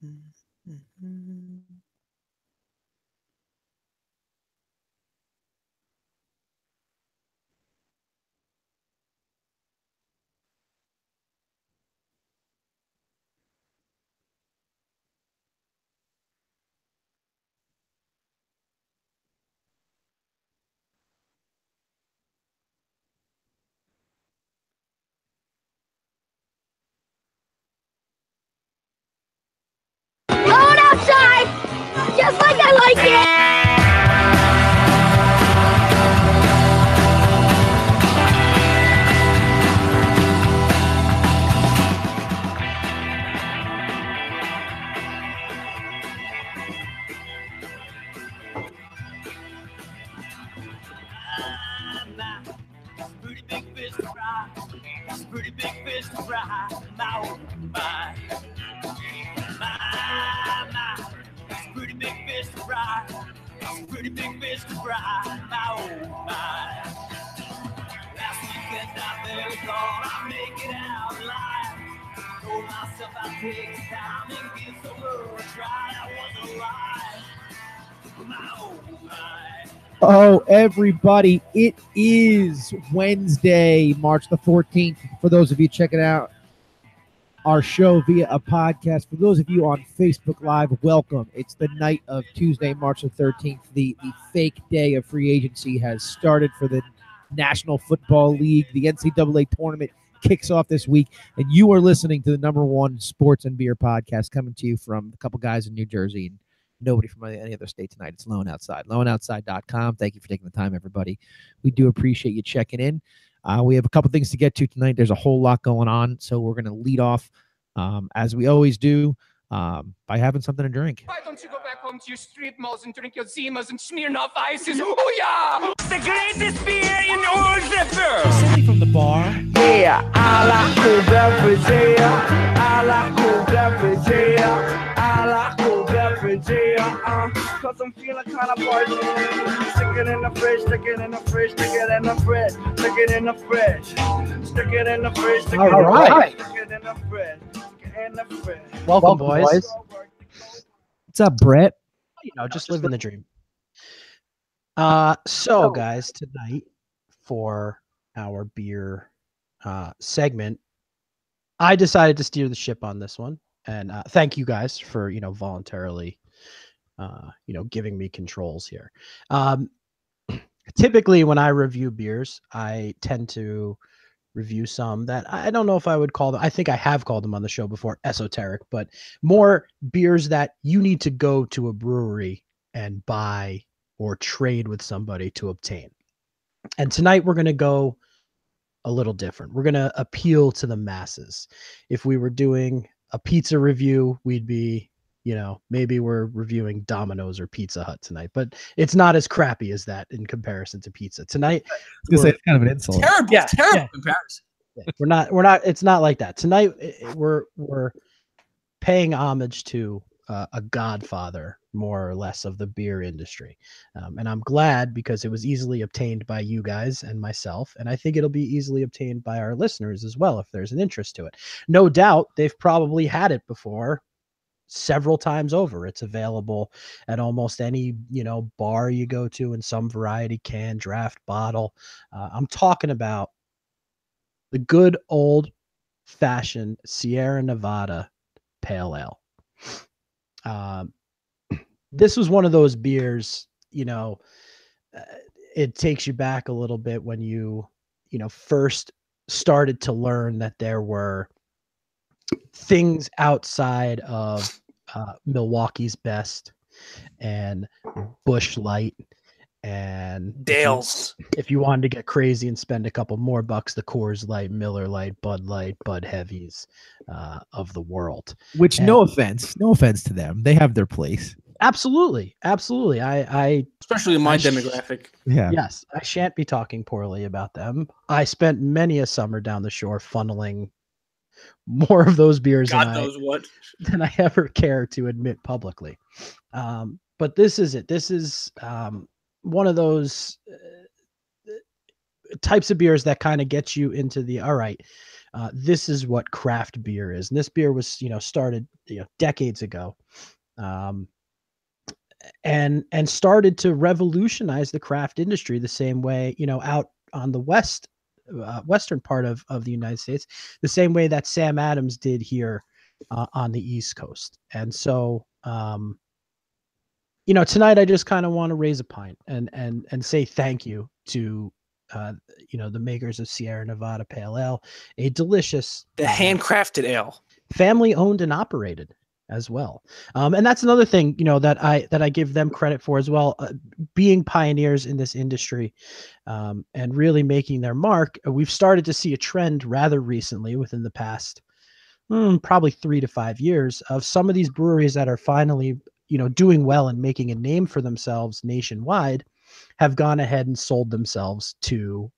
Going outside, just like I like it. Pretty big fish to fry. Pretty big fish to fry. My, my. Pretty big fish to fry. Pretty big fish to fry. My. Last weekend I barely thought I'd make it out alive. Told myself I'd take some time and give some world a try. I was alive. My. Oh, everybody, it is Wednesday, March the 14th. For those of you checking out our show via a podcast, for those of you on Facebook Live, welcome. It's the night of Tuesday, March the 13th. The fake day of free agency has started for the National Football League. The NCAA tournament kicks off this week, and you are listening to the number one sports and beer podcast coming to you from a couple guys in New Jersey and nobody from any other state tonight. It's Lone Outside, loneoutside.com. Thank you for taking the time, everybody. We do appreciate you checking in. We have a couple things to get to tonight. There's a whole lot going on, so we're going to lead off, as we always do, by having something to drink. Why don't you go back home to your street malls and drink your Zimas and Smirnoff Ices? Oh, yeah! The greatest beer in all the world! Somebody from the bar. Yeah, I like cool beverage, yeah. I like cool beverage, yeah. I like cool beverage, yeah. Cause I'm feeling kind of parched. Stick it in the fridge, stick it in the fridge, stick it in the fridge, stick it in the fridge. Stick it in the fridge, stick it in the fridge, stick it in the fridge, stick it in the fridge. Welcome, boys. What's up, Brett? You know, just living the dream. So guys, tonight for our beer segment, I decided to steer the ship on this one, and thank you guys for voluntarily giving me controls here. Typically when I review beers, I tend to review some that I don't know if I would call them, I think I have called them on the show before, esoteric, but more beers that you need to go to a brewery and buy or trade with somebody to obtain. And tonight we're going to go a little different. We're going to appeal to the masses. If we were doing a pizza review, we'd be, maybe we're reviewing Domino's or Pizza Hut tonight, but it's not as crappy as that in comparison to pizza. Tonight, It's kind of an insult. Terrible comparison. we're not, it's not like that. Tonight, we're paying homage to a godfather, more or less, of the beer industry. And I'm glad because it was easily obtained by you guys and myself. And I think it'll be easily obtained by our listeners as well, if there's an interest to it. No doubt they've probably had it before several times over. It's available at almost any, bar you go to in some variety, can, draft, bottle. I'm talking about the good old fashioned Sierra Nevada Pale Ale. This was one of those beers, it takes you back a little bit when you first started to learn that there were things outside of Milwaukee's Best and Busch Light and Dale's. If you wanted to get crazy and spend a couple more bucks, the Coors Light, Miller Light, Bud Heavies of the world. Which, no offense to them, they have their place. Absolutely. I Especially in my demographic. Yeah. Yes, I shan't be talking poorly about them. I spent many a summer down the shore funneling more of those beers God knows what. than I ever care to admit publicly. But this is it. This is one of those types of beers that kind of gets you into the, all right, This is what craft beer is. And this beer was, started, decades ago. And started to revolutionize the craft industry the same way, out on the western part of the United States, the same way that Sam Adams did here on the East Coast. And so, tonight I just kind of want to raise a pint and say thank you to the makers of Sierra Nevada Pale Ale, a delicious, The handcrafted ale. family owned and operated as well. And that's another thing, that I give them credit for as well, being pioneers in this industry, and really making their mark. We've started to see a trend rather recently within the past probably 3 to 5 years of some of these breweries that are finally, doing well and making a name for themselves nationwide, have gone ahead and sold themselves to,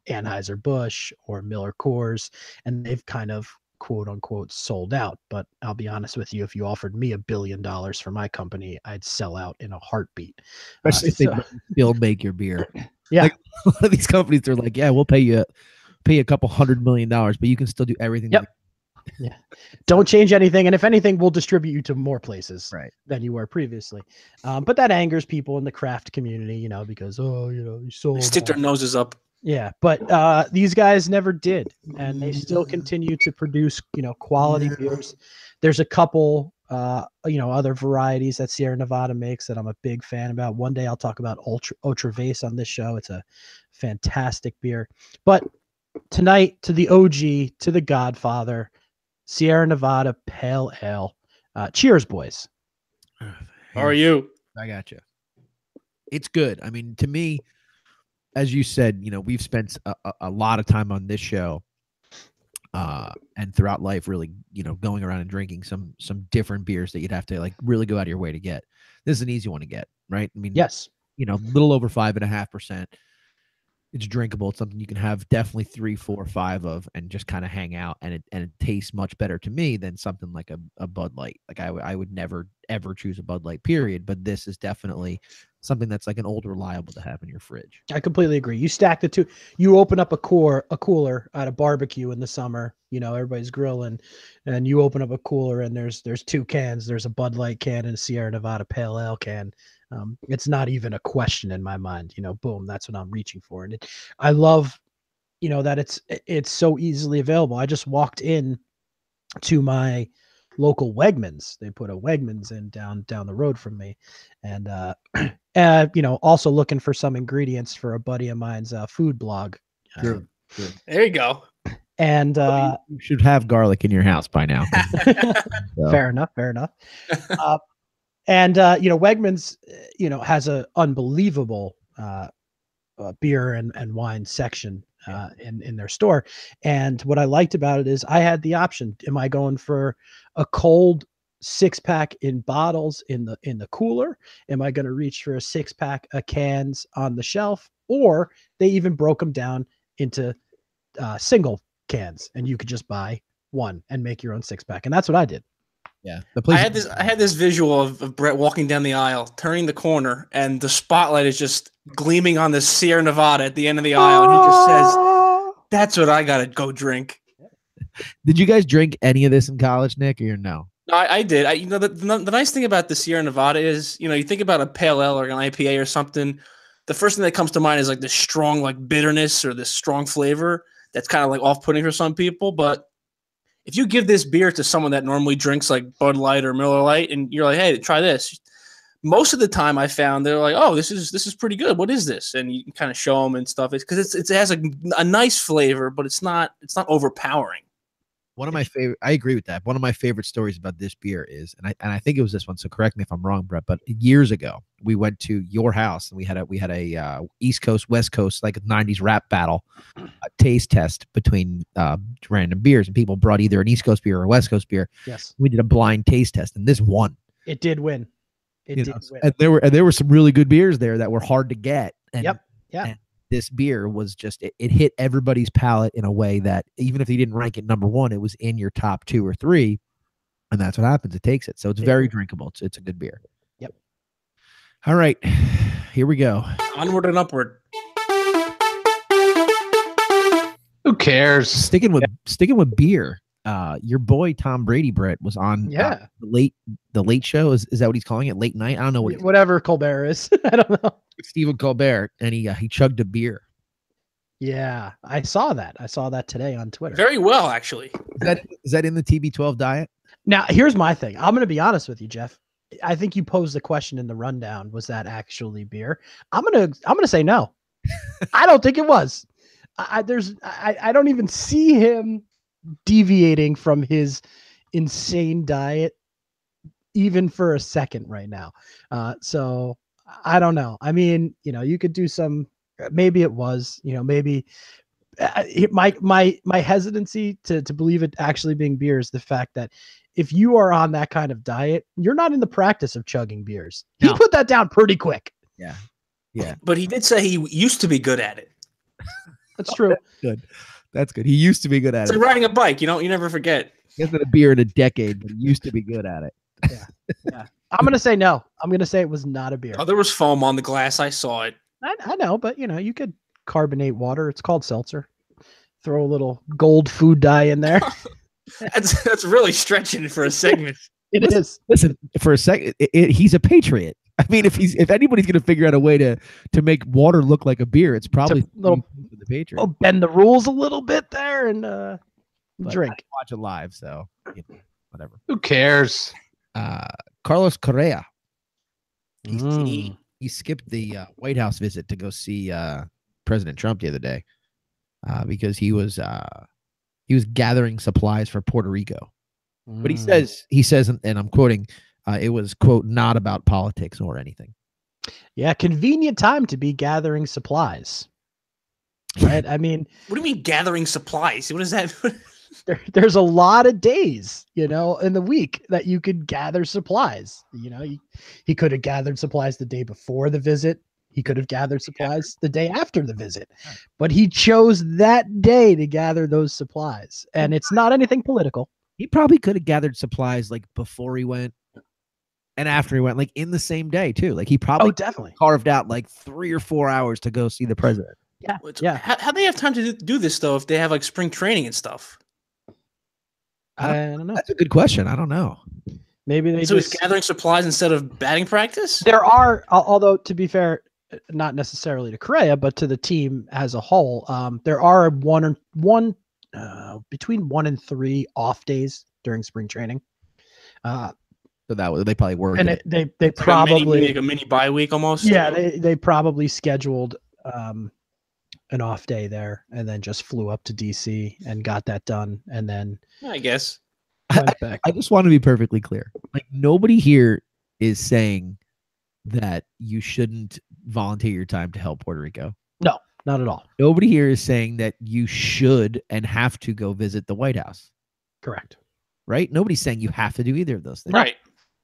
Anheuser-Busch or Miller Coors, and they've kind of quote unquote sold out. But I'll be honest with you, if you offered me $1 billion for my company, I'd sell out in a heartbeat. Especially if they still make your beer. Yeah. Like, a lot of these companies are like, yeah, we'll pay you a couple $100 million, but you can still do everything. Yep. Yeah. Don't change anything. And if anything, we'll distribute you to more places than you were previously. But that angers people in the craft community, because, you sold. They stick their noses up. Yeah. But these guys never did. And they still continue to produce, quality beers. There's a couple, other varieties that Sierra Nevada makes that I'm a big fan about. One day I'll talk about Ultra Vase on this show. It's a fantastic beer. But tonight, to the OG, to the Godfather, Sierra Nevada Pale Ale. Cheers, boys. How are you? I got you. It's good. I mean, to me, as you said, we've spent a lot of time on this show and throughout life really, going around and drinking some different beers that you'd have to like really go out of your way to get. This is an easy one to get, right? I mean, yes, little over 5.5%. It's drinkable. It's something you can have definitely 3, 4, 5 of and just kind of hang out. And it tastes much better to me than something like a Bud Light. Like I would never, ever choose a Bud Light, period. But this is definitely something that's like an old reliable to have in your fridge. I completely agree. You stack the two. You open up a cooler at a barbecue in the summer, everybody's grilling, and you open up a cooler and there's 2 cans. There's a Bud Light can and a Sierra Nevada Pale Ale can. It's not even a question in my mind, boom, that's what I'm reaching for. And I love, that it's so easily available. I just walked in to my local Wegmans. They put a Wegmans in down the road from me. And, also looking for some ingredients for a buddy of mine's food blog. Sure. There you go. And you should have garlic in your house by now. So. Fair enough. And Wegmans, has a unbelievable beer and wine section in their store. And what I liked about it is I had the option. Am I going for a cold 6-pack in bottles in the cooler? Am I going to reach for a 6-pack of cans on the shelf? Or they even broke them down into single cans, and you could just buy one and make your own 6-pack. And that's what I did. Yeah, I had this visual of Brett walking down the aisle, turning the corner, and the spotlight is just gleaming on the Sierra Nevada at the end of the aisle, and he just says, "That's what I gotta go drink." Did you guys drink any of this in college, Nick, or no? I did. The nice thing about the Sierra Nevada is, you think about a pale ale or an IPA or something. The first thing that comes to mind is like this strong, like bitterness or this strong flavor that's kind of like off-putting for some people, but if you give this beer to someone that normally drinks like Bud Light or Miller Lite, and you're like, "Hey, try this," most of the time I found they're like, "Oh, this is pretty good. What is this?" And you can kind of show them and stuff. It's because it has a nice flavor, but it's not overpowering. One of my favorite, I agree with that. One of my favorite stories about this beer is, and I think it was this one. So correct me if I'm wrong, Brett. But years ago, we went to your house and we had a East Coast West Coast like a '90s rap battle, a taste test between random beers, and people brought either an East Coast beer or a West Coast beer. Yes, we did a blind taste test, and this won. It did win. It did win. And there were some really good beers there that were hard to get. And, yep. Yeah. And this beer was just it hit everybody's palate in a way that even if you didn't rank it number 1, it was in your top 2 or 3, and that's what happens. It takes it, so it's very drinkable. It's a good beer. Yep. All right, here we go. Onward and upward. Who cares? Sticking with beer. Your boy Tom Brady, Brett, was on the late show. Is that what he's calling it? Late night? I don't know what whatever Colbert is. I don't know. Stephen Colbert, and he chugged a beer. Yeah, I saw that. I saw that today on Twitter. Very well, actually. Is that in the TB12 diet? Now, here's my thing. I'm going to be honest with you, Jeff. I think you posed the question in the rundown. Was that actually beer? I'm gonna say no. I don't think it was. I don't even see him deviating from his insane diet even for a second right now. So I don't know. I mean, you could do some. Maybe it was. Maybe my hesitancy to believe it actually being beer is the fact that if you are on that kind of diet, you're not in the practice of chugging beers. He put that down pretty quick. Yeah. But he did say he used to be good at it. That's true. Good. That's good. He used to be good at it's it. Like riding a bike. You never forget. He hasn't had a beer in a decade, but he used to be good at it. Yeah. I'm going to say no. I'm going to say it was not a beer. Oh, there was foam on the glass. I saw it. I know, but you could carbonate water. It's called seltzer. Throw a little gold food dye in there. That's really stretching it for a segment. Listen, for a second, he's a patriot. I mean, if anybody's going to figure out a way to make water look like a beer, it's probably the Patriot. Bend the rules a little bit there and drink. I watch it live, so whatever. Who cares? Carlos Correa. He skipped the White House visit to go see President Trump the other day because he was gathering supplies for Puerto Rico. But he says, and I'm quoting, it was, quote, not about politics or anything. Yeah, convenient time to be gathering supplies. Right? I mean, what do you mean gathering supplies? What is that? There's a lot of days, in the week that you could gather supplies. He could have gathered supplies the day before the visit. He could have gathered supplies the day after the visit, but he chose that day to gather those supplies. And it's not anything political. He probably could have gathered supplies like before he went and after he went, like in the same day too. Like he probably definitely carved out like 3 or 4 hours to go see the president. Yeah. How do they have time to do this though if they have like spring training and stuff? I don't know. That's a good question. I don't know. Maybe they so he's gathering supplies instead of batting practice? There are, although to be fair, not necessarily to Correa, but to the team as a whole, there are between 1 and 3 off days during spring training. So that they probably were, and they like probably a mini bye week almost. Yeah, they probably scheduled an off day there and then just flew up to DC and got that done, and then I guess went back. I just want to be perfectly clear. Like nobody here is saying that you shouldn't volunteer your time to help Puerto Rico. No, not at all. Nobody here is saying that you should and have to go visit the White House. Correct. Right? Nobody's saying you have to do either of those things.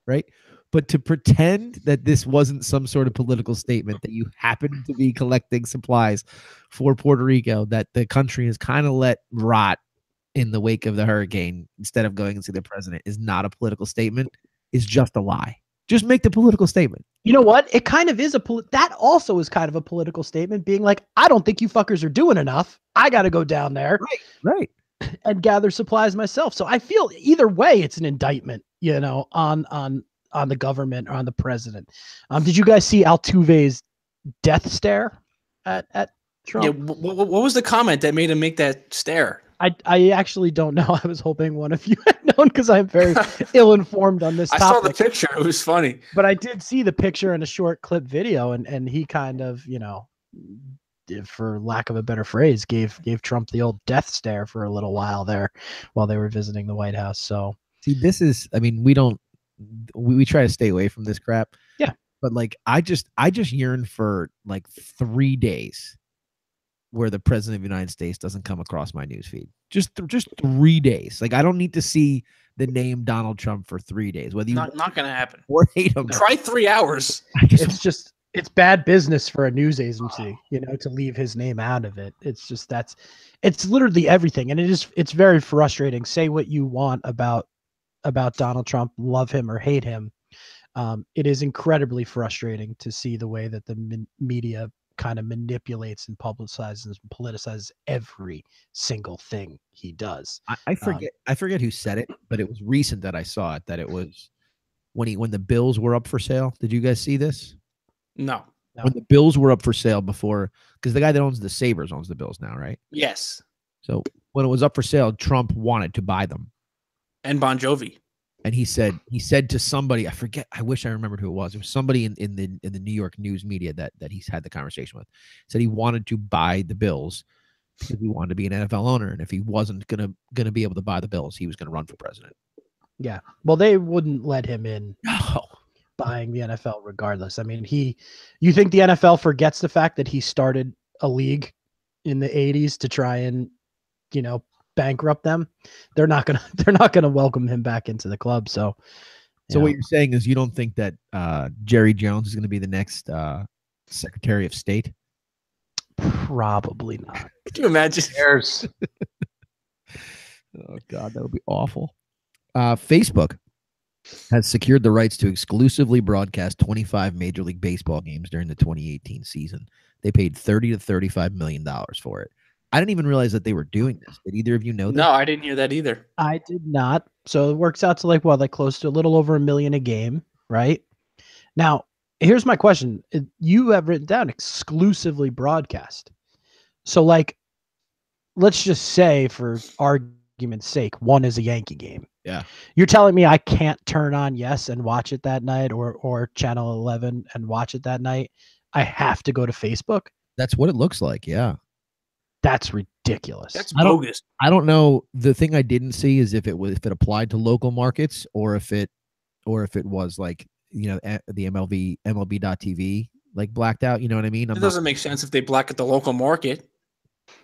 Right. But to pretend that this wasn't some sort of political statement, that you happen to be collecting supplies for Puerto Rico that the country has kind of let rot in the wake of the hurricane instead of going and see the president is not a political statement, is just a lie. Just make the political statement. You know what? It kind of is that also is kind of a political statement, being like, I don't think you fuckers are doing enough. I got to go down there. Right. And gather supplies myself. So I feel either way, it's an indictment, on the government or on the president. Did you guys see Altuve's death stare at Trump? Yeah. What was the comment that made him make that stare? I actually don't know. I was hoping one of you had known because I'm very ill-informed on this topic. I saw the picture. It was funny. But I did see the picture in a short clip video, and he kind of, for lack of a better phrase, gave Trump the old death stare for a little while there while they were visiting the White House. So see, this is, I mean, we try to stay away from this crap. Yeah. But like, I just yearn for like 3 days where the president of the United States doesn't come across my newsfeed. Just 3 days. Like, I don't need to see the name Donald Trump for 3 days. Whether you not going to happen or hate him. Try 3 hours. It's bad business for a news agency, to leave his name out of it. It's just it's literally everything, and it's very frustrating. Say what you want about Donald Trump, love him or hate him. It is incredibly frustrating to see the way that the media kind of manipulates and politicizes every single thing he does. I forget who said it, but it was recent that I saw it. That it was when the Bills were up for sale. Did you guys see this? No. When the Bills were up for sale before, because the guy that owns the Sabres owns the Bills now, right? Yes. So when it was up for sale, Trump wanted to buy them. And Bon Jovi. And he said to somebody, I forget, I wish I remembered who it was. It was somebody in the New York news media that he's had the conversation with. Said he wanted to buy the Bills because he wanted to be an NFL owner. And if he wasn't gonna be able to buy the Bills, he was gonna run for president. Yeah. Well, they wouldn't let him in. No. Buying the NFL regardless. I mean, you think the NFL forgets the fact that he started a league in the 80s to try and, bankrupt them? They're not gonna welcome him back into the club. So what you're saying is you don't think that Jerry Jones is gonna be the next Secretary of State? Probably not. Could you imagine? Oh God, that would be awful. Facebook has secured the rights to exclusively broadcast 25 Major League Baseball games during the 2018 season. They paid $30 to $35 million for it. I didn't even realize that they were doing this. Did either of you know that? No, I didn't hear that either. I did not. So it works out to like close to a little over $1 million a game, right? Now, here's my question. You have written down exclusively broadcast. So let's just say for argument's sake, one is a Yankee game. Yeah. You're telling me I can't turn on Yes and watch it that night or Channel 11 and watch it that night. I have to go to Facebook. That's what it looks like. Yeah. That's ridiculous. That's bogus. I don't know. The thing I didn't see is if it applied to local markets or if it was like, the MLB.TV like blacked out. You know what I mean? It doesn't make sense if they black at the local market.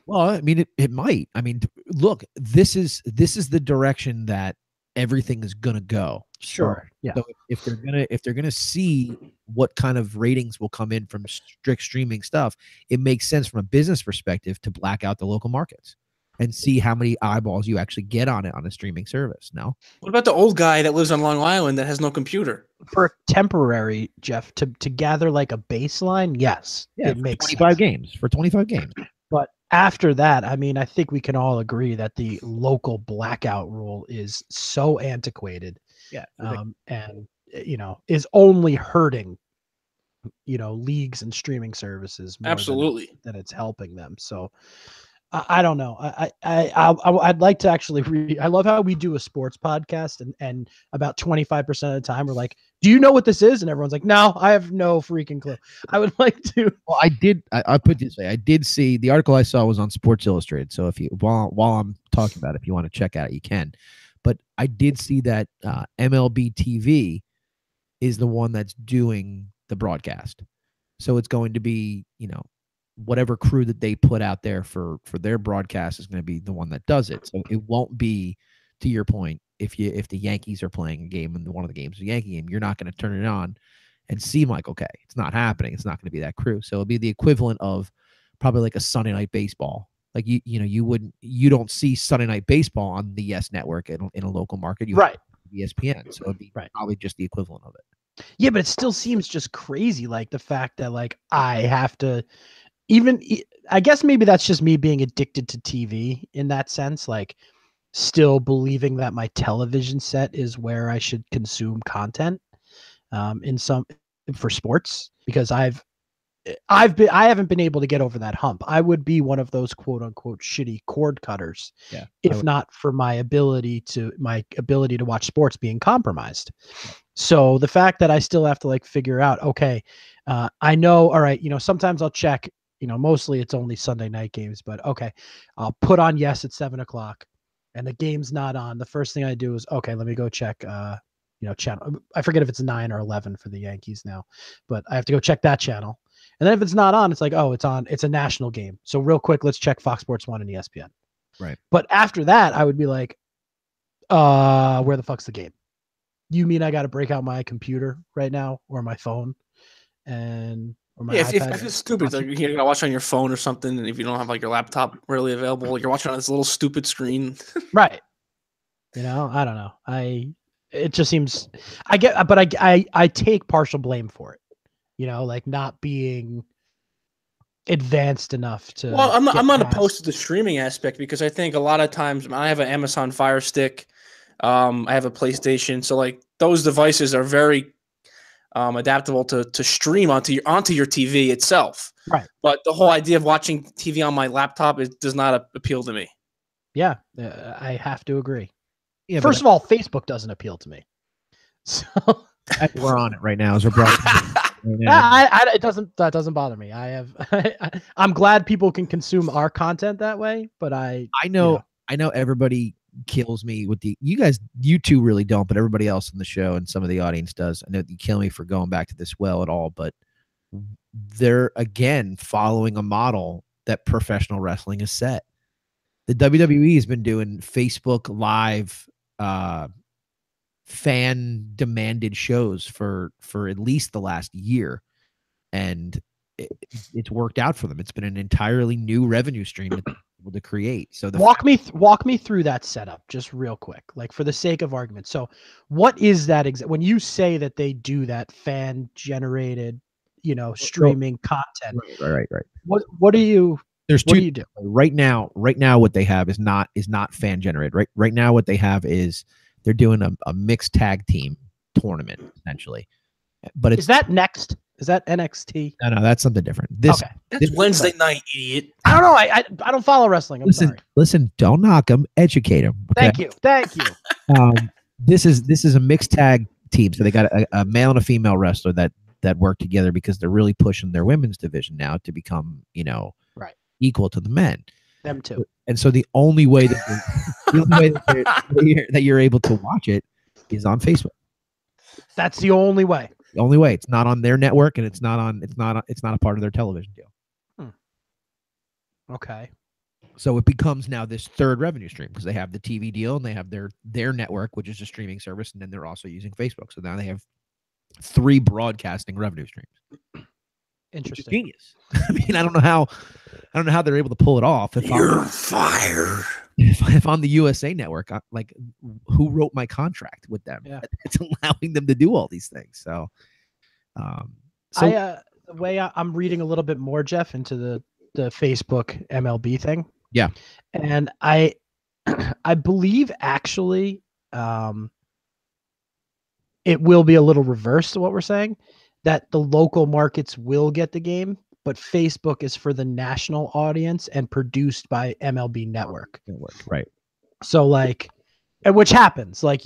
Well, I mean, it might. I mean, look, this is the direction that everything is gonna go. Sure. Yeah. So if they're gonna see what kind of ratings will come in from strict streaming stuff, it makes sense from a business perspective to black out the local markets and see how many eyeballs you actually get on it on a streaming service. No. What about the old guy that lives on Long Island that has no computer? For temporary, Jeff, to gather like a baseline, yes, Yeah, it makes 25 sense. games for 25 games. But after that, I mean, I think we can all agree that the local blackout rule is so antiquated, Yeah. and is only hurting, leagues and streaming services more Absolutely. than it's helping them. So I don't know. I'd like to actually I love how we do a sports podcast and about 25% of the time we're like, do you know what this is? And everyone's like, no, I have no freaking clue. I would like to. Well, I put this way. I did see the article I saw was on Sports Illustrated. So if you, while I'm talking about it, if you want to check out it, you can. But I did see that MLB TV is the one that's doing the broadcast. So it's going to be, whatever crew that they put out there for their broadcast is going to be the one that does it. So it won't be, to your point, if the Yankees are playing a game and one of the games is a Yankee game, you're not going to turn it on and see Michael Kay. It's not happening. It's not going to be that crew. So it'll be the equivalent of probably like a Sunday Night Baseball. Like you don't see Sunday Night Baseball on the Yes Network in a local market. You Right. have ESPN. So it'd be probably just the equivalent of it. Yeah, but it still seems just crazy. Like the fact that I have to I guess maybe that's just me being addicted to TV in that sense, still believing that my television set is where I should consume content for sports, because I haven't been able to get over that hump. I would be one of those quote unquote shitty cord cutters, if not for my ability to watch sports being compromised. So the fact that I still have to figure out, okay, I know, all right, sometimes I'll check, mostly it's only Sunday night games, but okay, I'll put on Yes at 7:00 and the game's not on. The first thing I do is, okay, let me go check, channel. I forget if it's 9 or 11 for the Yankees now, but I have to go check that channel. And then if it's not on, it's like, oh, it's on. It's a national game. So real quick, let's check Fox Sports 1 and ESPN. Right. But after that, I would be like, where the fuck's the game? You mean I got to break out my computer right now or my phone or my iPad? If it's stupid, you gotta watch on your phone or something, and if you don't have your laptop readily available, you're watching on this little stupid screen. Right. I don't know. It just seems I take partial blame for it. Not being advanced enough to. Well, I'm not past. opposed to the streaming aspect because I think a lot of times I have an Amazon Fire Stick, I have a PlayStation, so like those devices are very adaptable to stream onto your TV itself. Right. But the whole idea of watching TV on my laptop does not appeal to me. Yeah, I have to agree. Yeah, First of all, Facebook doesn't appeal to me. So we're on it right now as we're broadcasting. Right now. that doesn't bother me. I'm glad people can consume our content that way, but I know everybody kills me with you two really don't, but everybody else in the show and some of the audience does. I know you kill me for going back to this well at all, but they're again following a model that professional wrestling has set. The WWE has been doing Facebook Live fan demanded shows for at least the last year, and it's worked out for them. It's been an entirely new revenue stream that they're able to create. So walk me through that setup just real quick, like for the sake of argument. So what is that when you say that they do that fan generated, streaming content? Right. What do you? There's what two. do you do right now? What they have is not fan generated. Right now, what they have is they're doing a mixed tag team tournament essentially. But is that next? Is that NXT? No, that's something different. That's Wednesday night, idiot. I don't know. I don't follow wrestling. I'm sorry. Listen, don't knock them. Educate them. Okay? Thank you. This is a mixed tag team. So they got a male and a female wrestler that work together because they're really pushing their women's division now to become right equal to the men. Them too. And so the only way that you're able to watch it is on Facebook. That's the only way. The only way. It's not on their network, and it's not a part of their television deal. Okay. So it becomes now this third revenue stream because they have the TV deal and they have their network, which is a streaming service, and then they're also using Facebook. So now they have 3 broadcasting revenue streams. Interesting. Genius. I mean, I don't know how they're able to pull it off. You're fired. If on the USA Network, who wrote my contract with them? Yeah. It's allowing them to do all these things. So, the way I'm reading a little bit more, Jeff, into the Facebook MLB thing. Yeah, and I believe actually, it will be a little reverse to what we're saying, that the local markets will get the game, but Facebook is for the national audience and produced by MLB Network. Right. So which happens, there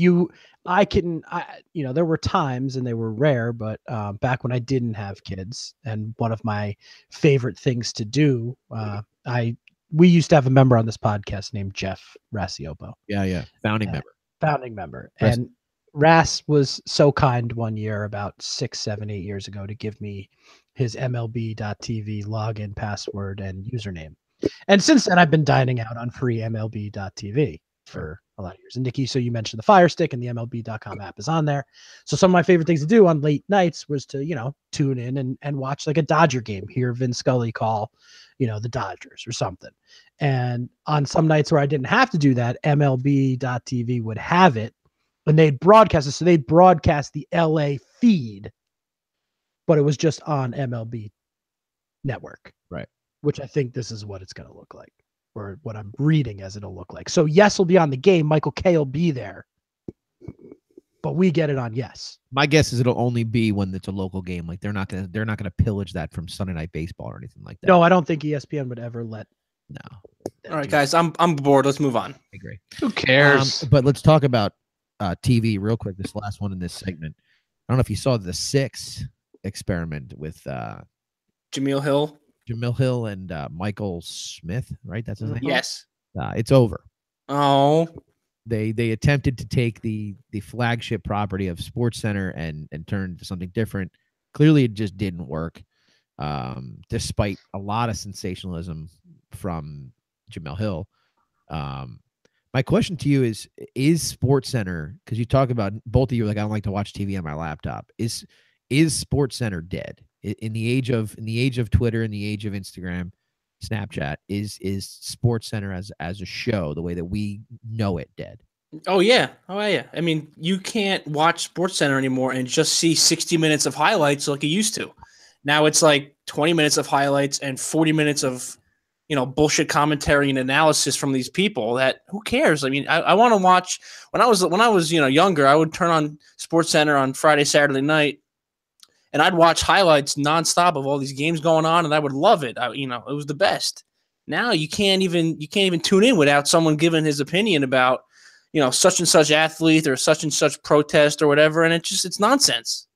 were times, and they were rare, but back when I didn't have kids, and one of my favorite things to do, we used to have a member on this podcast named Jeff Rasiopo. Yeah. Founding member. And Ras was so kind one year about 6, 7, 8 years ago to give me his MLB.TV login password and username. And since then, I've been dining out on free MLB.TV for a lot of years. And Nikki, so you mentioned the Fire Stick, and the MLB.com app is on there. So some of my favorite things to do on late nights was to, tune in and watch like a Dodger game, hear Vin Scully call, the Dodgers or something. And on some nights where I didn't have to do that, MLB.TV would have it. And they'd broadcast it. So they'd broadcast the LA feed, but it was just on MLB Network. Right. Which I think this is what it's going to look like, or what I'm reading as it'll look like. So Yes will be on the game. Michael K will be there, but we get it on Yes. My guess is it'll only be when it's a local game. Like they're not gonna pillage that from Sunday Night Baseball or anything like that. No, I don't think ESPN would ever let. No. All right, guys, I'm bored. Let's move on. I agree. Who cares? But let's talk about TV real quick. This last one in this segment. I don't know if you saw the 6 experiment with Jamil Hill and Michael Smith, right? That's his name. Yes. It's over. Oh. They attempted to take the flagship property of SportsCenter and turn it into something different. Clearly, it just didn't work, despite a lot of sensationalism from Jamil Hill. My question to you is SportsCenter, because you talk about both of you, like I don't like to watch TV on my laptop. Is SportsCenter dead in the age of Twitter, in the age of Instagram, Snapchat? Is SportsCenter as a show, the way that we know it, dead? Oh yeah. I mean, you can't watch SportsCenter anymore and just see 60 minutes of highlights like you used to. Now it's like 20 minutes of highlights and 40 minutes of, bullshit commentary and analysis from these people that who cares? I mean, I want to watch when I was, younger, I would turn on SportsCenter on Friday, Saturday night, and I'd watch highlights nonstop of all these games going on, and I would love it. It was the best. Now you can't even tune in without someone giving his opinion about, such and such athlete or such and such protest or whatever. And it's nonsense.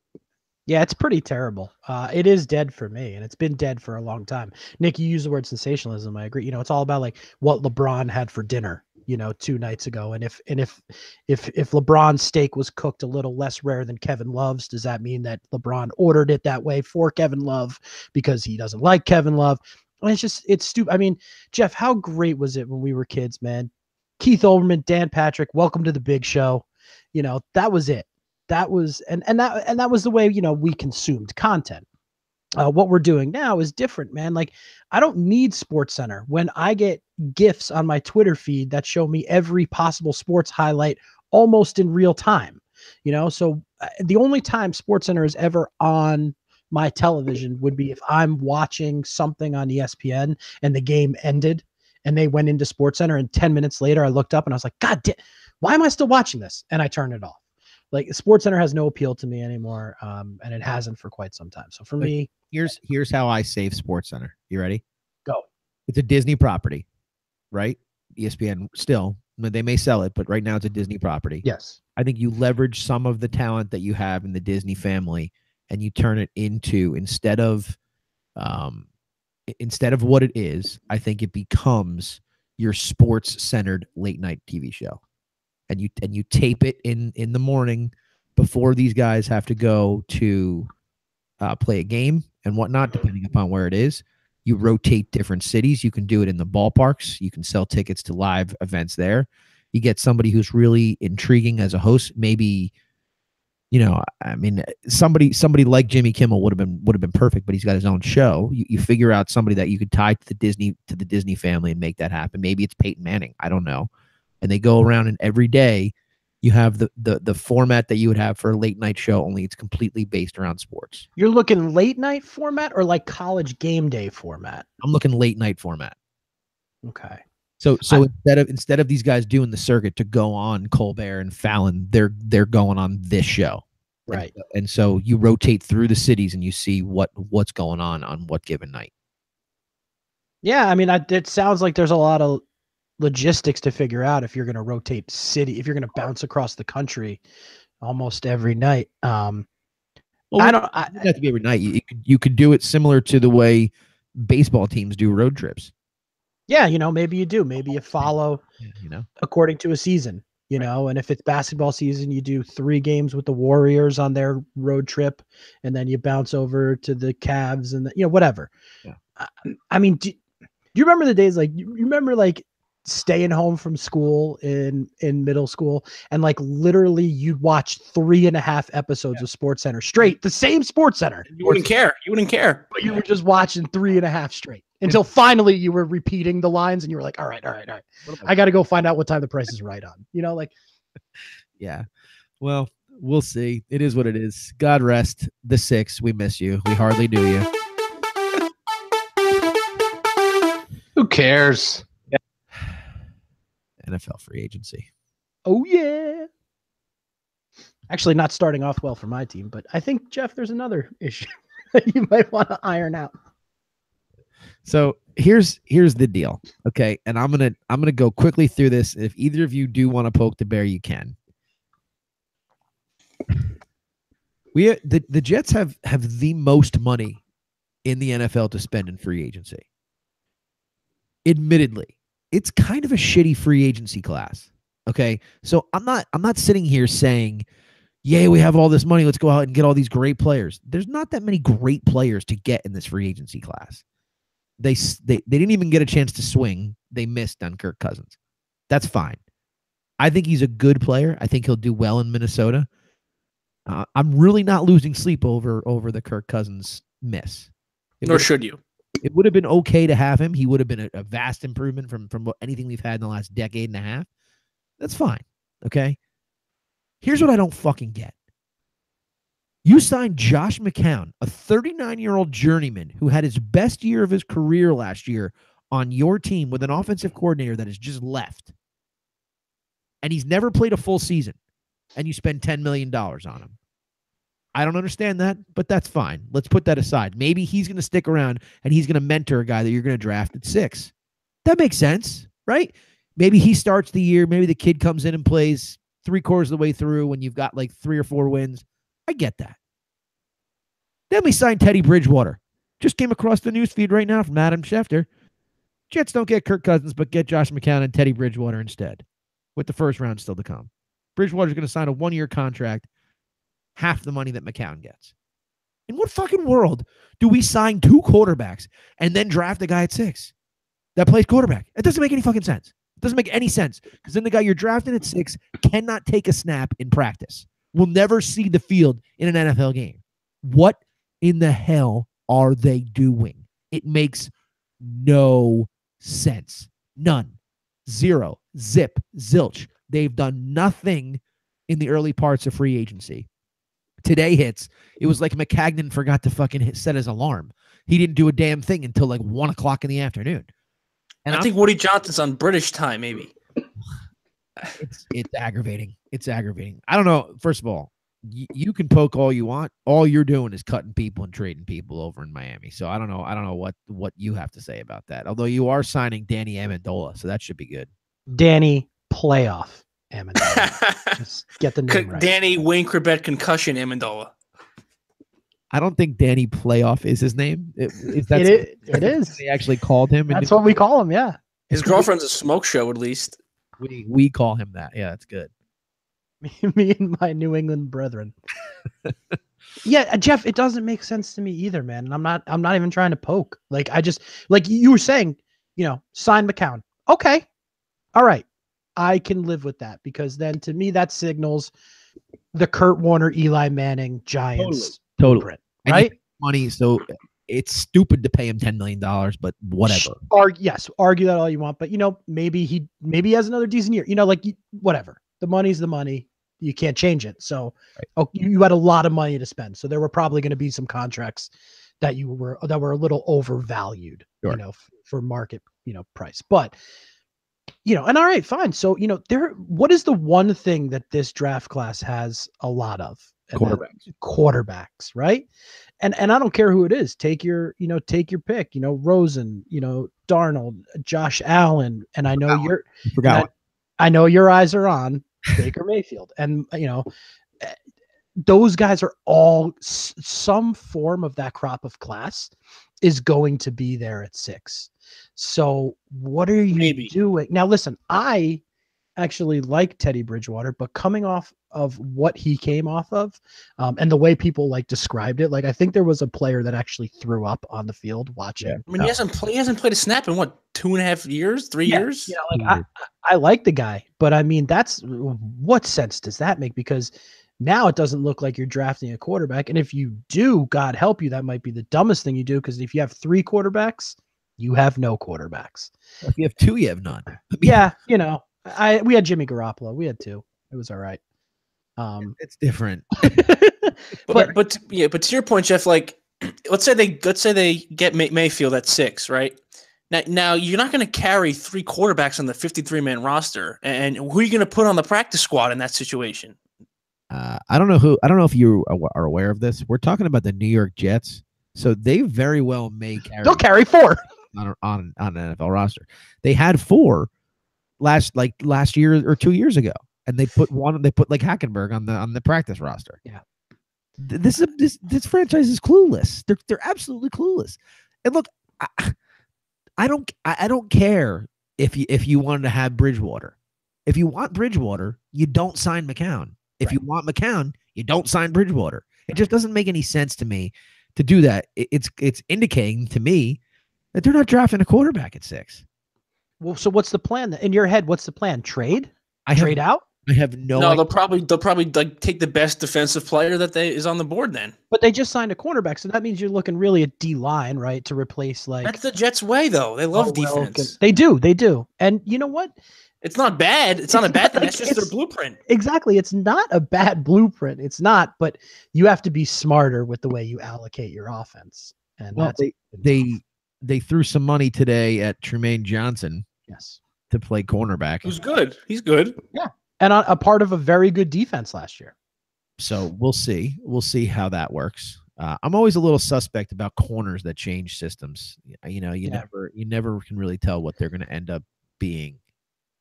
Yeah, it's pretty terrible. It is dead for me, and it's been dead for a long time. Nick, you use the word sensationalism. I agree. It's all about like what LeBron had for dinner, 2 nights ago. And if LeBron's steak was cooked a little less rare than Kevin Love's, does that mean that LeBron ordered it that way for Kevin Love because he doesn't like Kevin Love? And it's stupid. I mean, Jeff, how great was it when we were kids, man? Keith Olbermann, Dan Patrick, welcome to the big show. That was it. That was and that was the way we consumed content. What we're doing now is different, man. Like, I don't need SportsCenter when I get GIFs on my Twitter feed that show me every possible sports highlight almost in real time. So the only time SportsCenter is ever on my television would be if I'm watching something on ESPN and the game ended and they went into SportsCenter, and 10 minutes later I looked up and I was like, God damn, why am I still watching this? And I turned it off. Like, SportsCenter has no appeal to me anymore, and it hasn't for quite some time. So for me, here's how I save SportsCenter. You ready? Go. It's a Disney property, right? ESPN still, they may sell it, but right now it's a Disney property. Yes. I think you leverage some of the talent that you have in the Disney family, and you turn it into instead of what it is. I think it becomes your sports-centered late-night TV show. And you tape it in the morning before these guys have to go to play a game and whatnot, depending upon where it is. You rotate different cities. You can do it in the ballparks. You can sell tickets to live events there. You get somebody who's really intriguing as a host. Maybe, somebody like Jimmy Kimmel would have been perfect, but he's got his own show. You figure out somebody that you could tie to the Disney family and make that happen. Maybe it's Peyton Manning. I don't know. And they go around, and every day you have the format that you would have for a late night show, only it's completely based around sports. You're looking late night format or like college game day format? I'm looking late night format. Okay. So instead of these guys doing the circuit to go on Colbert and Fallon, they're going on this show. Right. And so you rotate through the cities and you see what's going on what given night. Yeah, I mean, it sounds like there's a lot of logistics to figure out if you're going to rotate if you're going to bounce across the country almost every night. It doesn't have to be every night. You could do it similar to the way baseball teams do road trips. Yeah, maybe you do. Maybe you follow, according to a season, and if it's basketball season, you do 3 games with the Warriors on their road trip, and then you bounce over to the Cavs and whatever. Yeah. I mean, do you remember the days you remember staying home from school in middle school and literally you'd watch 3.5 episodes of SportsCenter straight, the same SportsCenter. You wouldn't care. But you were just watching 3.5 straight until finally you were repeating the lines and you were like, all right. I got to go find out what time The Price is Right on, Yeah. Well, we'll see. It is what it is. God rest the 6. We miss you. We hardly do you. Who cares? NFL free agency. Oh, yeah. Actually, not starting off well for my team, but I think, Jeff, there's another issue that you might want to iron out. So here's the deal. Okay. And I'm gonna go quickly through this. If either of you do want to poke the bear, you can. The Jets have the most money in the NFL to spend in free agency. Admittedly, it's kind of a shitty free agency class. Okay. So I'm not sitting here saying, yay, we have all this money, let's go out and get all these great players. There's not that many great players to get in this free agency class. They didn't even get a chance to swing. They missed on Kirk Cousins. That's fine. I think he's a good player. I think he'll do well in Minnesota. I'm really not losing sleep over the Kirk Cousins miss. Nor should you. It would have been okay to have him. He would have been a vast improvement from anything we've had in the last decade and a half. That's fine. Okay. Here's what I don't fucking get. You signed Josh McCown, a 39-year-old journeyman who had his best year of his career last year on your team with an offensive coordinator that has just left. And he's never played a full season. And you spend $10 million on him. I don't understand that, but that's fine. Let's put that aside. Maybe he's going to stick around and he's going to mentor a guy that you're going to draft at 6. That makes sense, right? Maybe he starts the year. Maybe the kid comes in and plays 3/4 of the way through when you've got like 3 or 4 wins. I get that. Then we signed Teddy Bridgewater. Just came across the news feed right now from Adam Schefter. Jets don't get Kirk Cousins, but get Josh McCown and Teddy Bridgewater instead, with the first round still to come. Bridgewater's going to sign a 1-year contract, half the money that McCown gets. In what fucking world do we sign 2 quarterbacks and then draft a guy at 6 that plays quarterback? It doesn't make any fucking sense. It doesn't make any sense because then the guy you're drafting at 6 cannot take a snap in practice. Will never see the field in an NFL game. What in the hell are they doing? It makes no sense. None. Zero. Zip. Zilch. They've done nothing in the early parts of free agency. Today hits. It was like McCagnon forgot to fucking set his alarm. He didn't do a damn thing until like 1 o'clock in the afternoon. And I think Woody Johnson's on British time, maybe. It's aggravating. It's aggravating. I don't know. First of all, you can poke all you want. All you're doing is cutting people and trading people over in Miami. So I don't know what you have to say about that. Although you are signing Danny Amendola, so that should be good. Danny Playoff Amendola. Just get the name right. Danny Wayne Corbett concussion Amendola. I don't think Danny Playoff is his name. It is. They actually called him. That's what we call him. Yeah. His girlfriend's a smoke show, at least. We call him that. Yeah, that's good. Me and my New England brethren. Yeah, Jeff, it doesn't make sense to me either, man. And I'm not even trying to poke. Like I just like you were saying, sign McCown. Okay. All right. I can live with that because then to me that signals the Kurt Warner, Eli Manning Giants. Totally. Right? Money, so it's stupid to pay him $10 million, but whatever. Argue that all you want, but maybe he has another decent year. Whatever. The money's the money. You can't change it. So you had a lot of money to spend. So there were probably going to be some contracts that were a little overvalued, sure. For market, price. But and all right, fine. So what is the one thing that this draft class has a lot of? Quarterbacks, right? And I don't care who it is. Take your pick. Rosen, Darnold, Josh Allen, and I know I know your eyes are on Baker Mayfield, and those guys are all some form of that crop of class is going to be there at 6. So what are you doing now? Listen, I actually like Teddy Bridgewater, but coming off of what he came off of, and the way people described it, I think there was a player that actually threw up on the field watching. Yeah. I mean, he hasn't played a snap in what, 2.5 years, 3 years? I like the guy, but I mean, what sense does that make? Because now it doesn't look like you're drafting a quarterback. And if you do, God help you, that might be the dumbest thing you do. Because if you have 3 quarterbacks, you have no quarterbacks. If you have 2, you have none. Yeah. We had Jimmy Garoppolo. We had 2. It was all right. It's different. but to your point, Jeff, let's say they get Mayfield at 6, right? Now you're not going to carry 3 quarterbacks on the 53-man roster, and who are you going to put on the practice squad in that situation? I don't know if you are aware of this. We're talking about the New York Jets, so they very well may carry. They'll carry 4 on an NFL roster. They had 4 last year or 2 years ago, and they put Hackenberg on the practice roster. Yeah, this franchise is clueless. They're absolutely clueless. And look, I don't care if you wanted to have Bridgewater. If you want Bridgewater, you don't sign McCown. If you want McCown, you don't sign Bridgewater. It just doesn't make any sense to me to do that. It's indicating to me that they're not drafting a quarterback at 6. Well, so what's the plan in your head? What's the plan? Trade out? I have no. No, idea. they'll probably like take the best defensive player that is on the board then. But they just signed a cornerback, so that means you're looking really at D line, right, to replace like. That's the Jets' way, though. They love defense. They do. And you know what? It's not bad. It's not a bad thing. That's just their blueprint. Exactly. It's not a bad blueprint. It's not, but you have to be smarter with the way you allocate your offense. And well, they threw some money today at Tremaine Johnson. Yes. To play cornerback. Who's good. He's good. Yeah. And a part of a very good defense last year. So we'll see. We'll see how that works. I'm always a little suspect about corners that change systems. You never can really tell what they're going to end up being.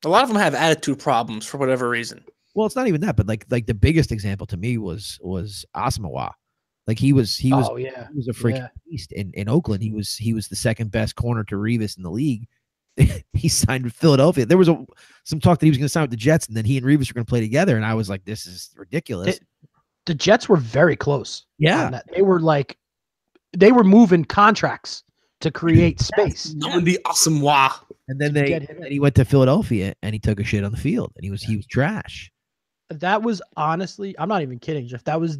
A lot of them have attitude problems for whatever reason. Well, it's not even that, but like the biggest example to me was Asamoah. Like he was a freaking beast in Oakland. He was the second best corner to Revis in the league. He signed with Philadelphia. There was some talk that he was going to sign with the Jets, and then he and Revis were going to play together. And I was like, this is ridiculous. The Jets were very close. Yeah, they were moving contracts to create space. The Asamoah. And then he went to Philadelphia and he took a shit on the field and he was trash. That was honestly, I'm not even kidding, Jeff. That was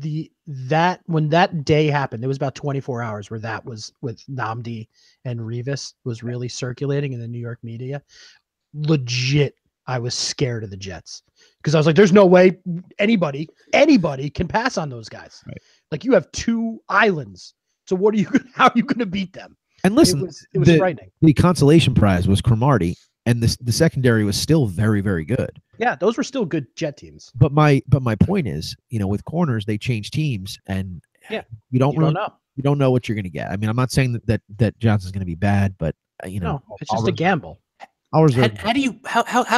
when that day happened, it was about 24 hours where that was with Nnamdi and Revis was really circulating in the New York media. Legit, I was scared of the Jets because I was like, there's no way anybody can pass on those guys. Right. Like you have two islands. So how are you going to beat them? And listen, it was frightening. The consolation prize was Cromartie, and the secondary was still very, very good. Yeah, those were still good Jet teams. But my point is, with corners they change teams, and you don't know. You don't know what you're going to get. I mean, I'm not saying that Johnson's going to be bad, but no, it's just a gamble. How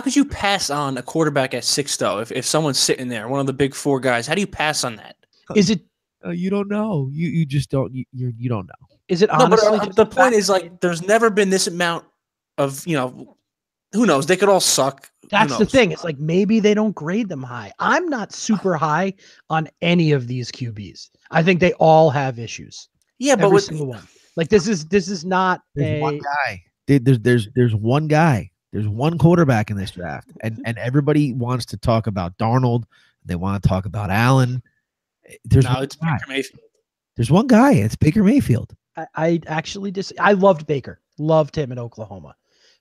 could you pass on a quarterback at 6 though? If someone's sitting there, one of the big 4 guys, how do you pass on that? Is it? You don't know. You just don't. You don't know. Is it honestly? But the point is, like, there's never been this amount of, who knows? They could all suck. That's the thing. It's like maybe they don't grade them high. I'm not super high on any of these QBs. I think they all have issues. Yeah, but every single one. Like this is not one guy. There's one guy. There's one quarterback in this draft, and everybody wants to talk about Darnold. They want to talk about Allen. It's Baker Mayfield. There's one guy. It's Baker Mayfield. I actually I loved Baker. Loved him in Oklahoma.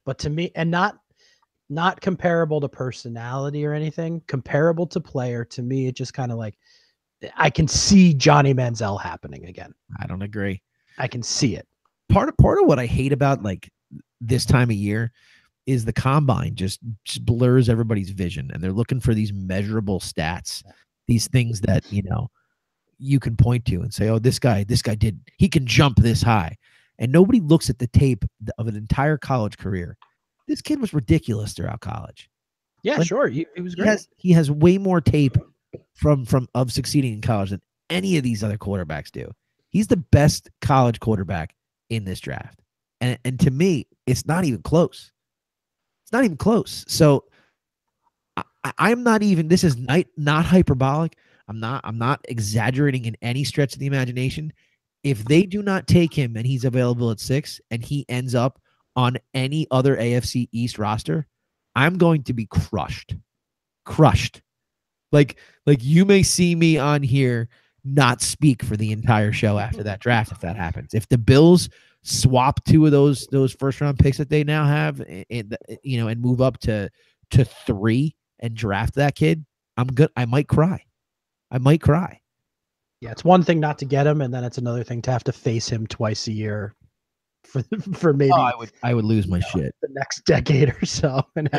But to me, and not comparable to personality or anything, comparable to player, to me, it just kind of like I can see Johnny Manziel happening again. I don't agree. I can see it. Part of what I hate about like this time of year is the combine just blurs everybody's vision, and they're looking for these measurable stats, these things that you can point to and say, oh, this guy he can jump this high. And nobody looks at the tape of an entire college career. This kid was ridiculous throughout college. Yeah, sure. He was great. He has way more tape of succeeding in college than any of these other quarterbacks do. He's the best college quarterback in this draft. And to me, it's not even close. It's not even close. So I'm not even, this is not hyperbolic. I'm not exaggerating in any stretch of the imagination. If they do not take him and he's available at 6 and he ends up on any other AFC East roster, I'm going to be crushed. Like you may see me on here not speak for the entire show after that draft if that happens. If the Bills swap 2 of those first round picks that they now have and move up to 3 and draft that kid, I might cry. Yeah, it's one thing not to get him, and then it's another thing to have to face him twice a year for maybe I would lose my shit the next decade or so. And